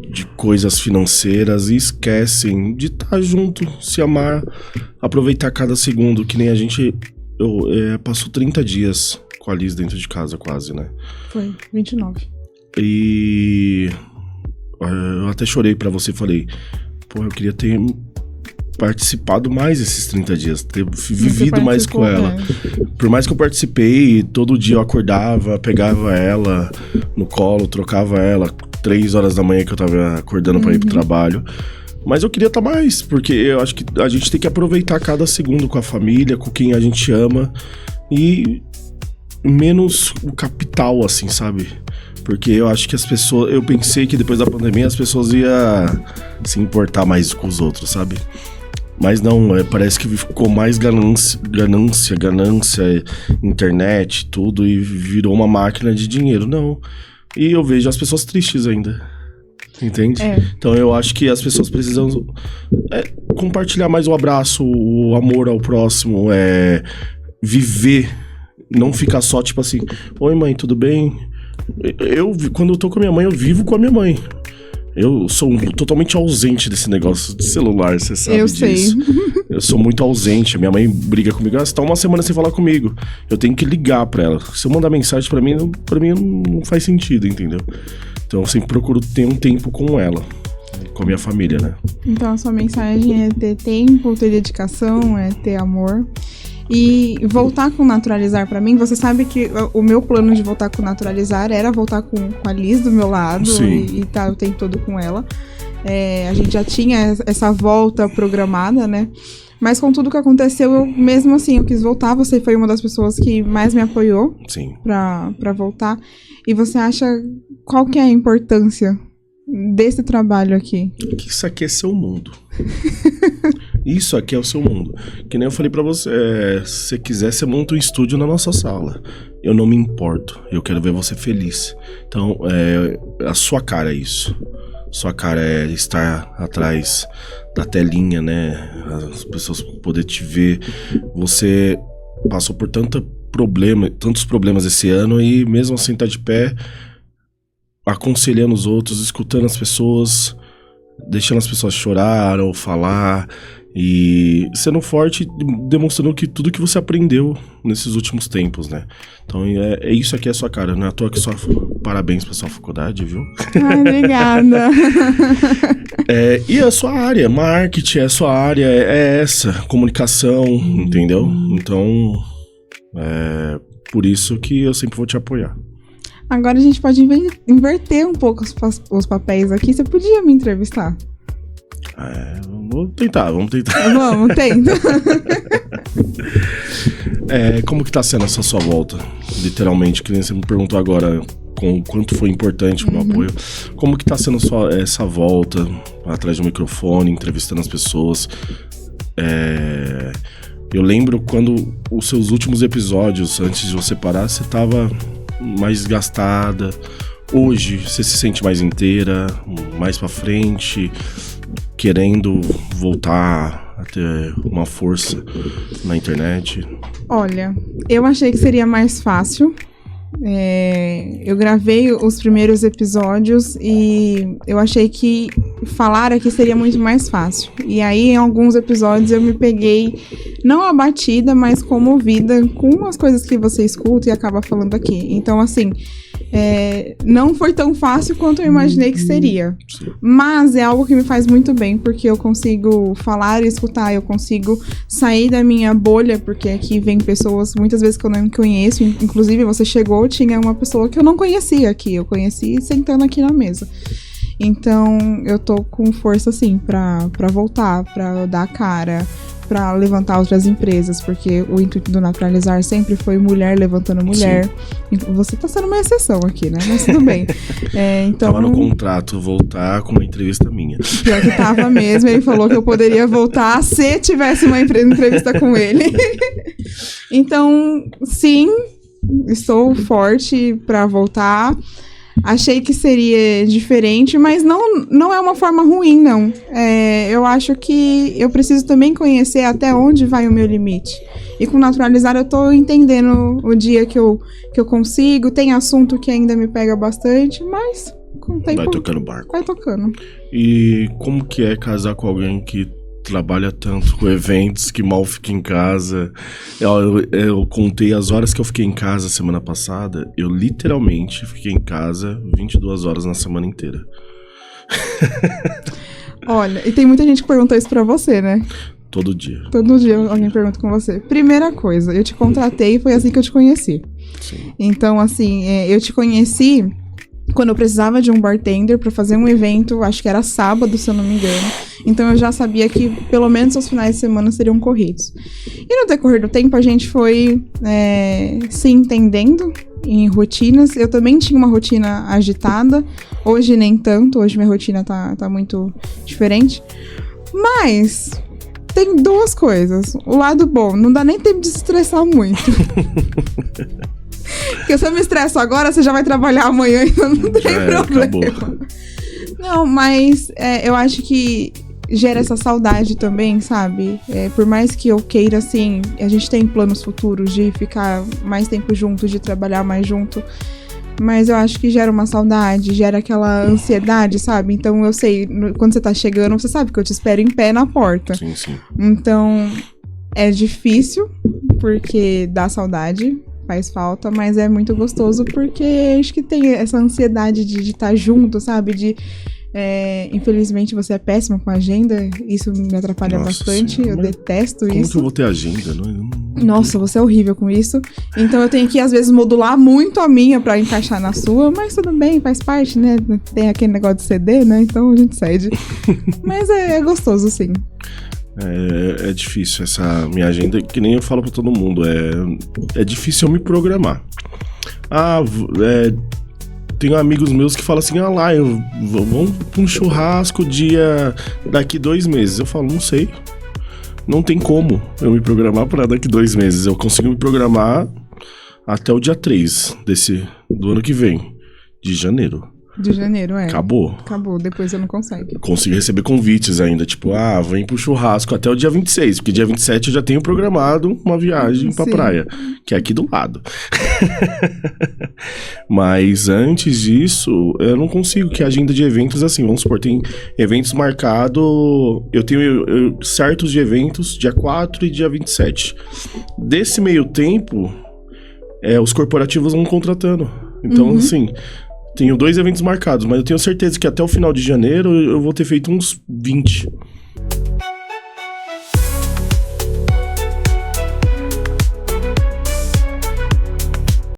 de coisas financeiras e esquecem de estar junto, se amar, aproveitar cada segundo, que nem a gente passou 30 dias com a Liz dentro de casa quase, né? Foi, 29. E eu até chorei pra você e falei, pô, eu queria ter participado mais esses 30 dias, ter vivido mais com ela. Por mais que eu participei, todo dia eu acordava, pegava ela no colo, trocava ela 3 horas da manhã que eu tava acordando pra ir pro trabalho. Mas eu queria estar mais, porque eu acho que a gente tem que aproveitar cada segundo com a família, com quem a gente ama, e menos o capital, assim, sabe? Porque eu acho que eu pensei que depois da pandemia as pessoas iam se importar mais com os outros, sabe? Mas não, parece que ficou mais ganância, internet, tudo, e virou uma máquina de dinheiro. Não. E eu vejo as pessoas tristes ainda. Entende? Então eu acho que as pessoas precisam compartilhar mais o abraço, o amor ao próximo, viver, não ficar só tipo assim, oi mãe, tudo bem? Quando eu tô com a minha mãe, eu vivo com a minha mãe. Eu sou totalmente ausente desse negócio de celular, você sabe disso. Sei. Eu sou muito ausente. Minha mãe briga comigo, você tá uma semana sem falar comigo. Eu tenho que ligar pra ela. Se eu mandar mensagem pra mim não faz sentido, entendeu? Então eu sempre procuro ter um tempo com ela, com a minha família, né? Então a sua mensagem é ter tempo, ter dedicação, é ter amor. E voltar com naturalizar pra mim, você sabe que o meu plano de voltar com naturalizar era voltar com a Liz do meu lado e tá o tempo todo com ela. A gente já tinha essa volta programada, né? Mas com tudo que aconteceu, mesmo assim, eu quis voltar. Você foi uma das pessoas que mais me apoiou pra voltar. E você acha, qual que é a importância desse trabalho aqui? Que isso aqui é seu mundo. Isso aqui é o seu mundo. Que nem eu falei pra você, se você quiser, você monta um estúdio na nossa sala. Eu não me importo, eu quero ver você feliz. Então, a sua cara é isso. Sua cara é estar atrás da telinha, né? As pessoas poderem te ver. Você passou por tantos problemas esse ano e mesmo assim tá de pé, aconselhando os outros, escutando as pessoas, deixando as pessoas chorar ou falar e sendo forte, demonstrando que tudo que você aprendeu nesses últimos tempos, né? Então isso aqui é a sua cara, não é à toa que só parabéns pra sua faculdade, viu? Ai, obrigada. E a sua área, marketing, a sua área é essa, comunicação, entendeu? Então, por isso que eu sempre vou te apoiar. Agora a gente pode inverter um pouco os papéis aqui. Você podia me entrevistar? Vamos tentar. Vamos, tenta. Como que tá sendo essa sua volta? Literalmente, que nem você me perguntou agora com quanto foi importante o meu apoio. Como que tá sendo essa volta atrás do microfone, entrevistando as pessoas? Eu lembro quando os seus últimos episódios, antes de você parar, você tava mais desgastada. Hoje você se sente mais inteira, mais pra frente, querendo voltar a ter uma força na internet? Olha, eu achei que seria mais fácil. Eu gravei os primeiros episódios e eu achei que falar aqui seria muito mais fácil. E aí, em alguns episódios, eu me peguei, não abatida, mas comovida com as coisas que você escuta e acaba falando aqui. Então, assim, não foi tão fácil quanto eu imaginei que seria. Mas é algo que me faz muito bem, porque eu consigo falar e escutar, eu consigo sair da minha bolha, porque aqui vem pessoas, muitas vezes que eu não conheço, inclusive você chegou, tinha uma pessoa que eu não conhecia aqui, eu conheci sentando aqui na mesa. Então, eu tô com força, assim, pra voltar, pra dar a cara, para levantar outras empresas, porque o intuito do Naturalizar sempre foi mulher levantando mulher. Você tá sendo uma exceção aqui, né? Mas tudo bem. Então, tava no contrato voltar com uma entrevista minha. Pior que tava mesmo, ele falou que eu poderia voltar se tivesse uma entrevista com ele. Então, sim, estou forte para voltar. Achei que seria diferente, mas não é uma forma ruim, não. Eu acho que eu preciso também conhecer até onde vai o meu limite. E com Naturalizar eu tô entendendo o dia que eu consigo. Tem assunto que ainda me pega bastante, mas com o tempo... Vai tocando barco. Vai tocando. E como que é casar com alguém que trabalha tanto com eventos, que mal fica em casa? Eu contei as horas que eu fiquei em casa semana passada. Eu literalmente fiquei em casa 22 horas na semana inteira. Olha, e tem muita gente que perguntou isso pra você, né? Todo dia. Todo dia alguém pergunta com você. Primeira coisa, eu te contratei e foi assim que eu te conheci. Sim. Então, assim, eu te conheci quando eu precisava de um bartender pra fazer um evento, acho que era sábado, se eu não me engano. Então eu já sabia que pelo menos os finais de semana seriam corridos. E no decorrer do tempo a gente foi se entendendo em rotinas. Eu também tinha uma rotina agitada, hoje nem tanto, hoje minha rotina tá muito diferente. Mas tem duas coisas. O lado bom, não dá nem tempo de se estressar muito. Porque se eu me estresso agora, você já vai trabalhar amanhã, então não tem problema. Acabou. Não, mas eu acho que gera essa saudade também, sabe? Por mais que eu queira, assim, a gente tem planos futuros de ficar mais tempo juntos, de trabalhar mais junto. Mas eu acho que gera uma saudade, gera aquela ansiedade, sabe? Então eu sei, quando você tá chegando, você sabe que eu te espero em pé na porta. Sim, sim. Então é difícil, porque dá saudade. Faz falta, mas é muito gostoso porque acho que tem essa ansiedade de estar junto, sabe? Infelizmente você é péssimo com a agenda, isso me atrapalha bastante, senhora, eu detesto como isso. que eu vou ter agenda? Nossa, você é horrível com isso. Então eu tenho que, às vezes, modular muito a minha pra encaixar na sua, mas tudo bem, faz parte, né? Tem aquele negócio de CD, né? Então a gente cede. Mas é gostoso, sim. É difícil essa minha agenda, que nem eu falo pra todo mundo, é difícil eu me programar. Tenho amigos meus que falam assim, vamos pra um churrasco daqui 2 meses. Eu falo, não sei, não tem como eu me programar pra daqui 2 meses. Eu consigo me programar até o dia 3 do ano que vem, de janeiro. De janeiro, Acabou. Depois você não consegue. Consigo receber convites ainda, tipo, vem pro churrasco até o dia 26, porque dia 27 eu já tenho programado uma viagem pra praia, que é aqui do lado. Mas antes disso, eu não consigo, que a agenda de eventos, assim, vamos supor, tem eventos marcados, eu tenho certos de eventos, dia 4 e dia 27. Desse meio tempo, os corporativos vão contratando. Então, assim... Tenho 2 eventos marcados, mas eu tenho certeza que até o final de janeiro eu vou ter feito uns 20.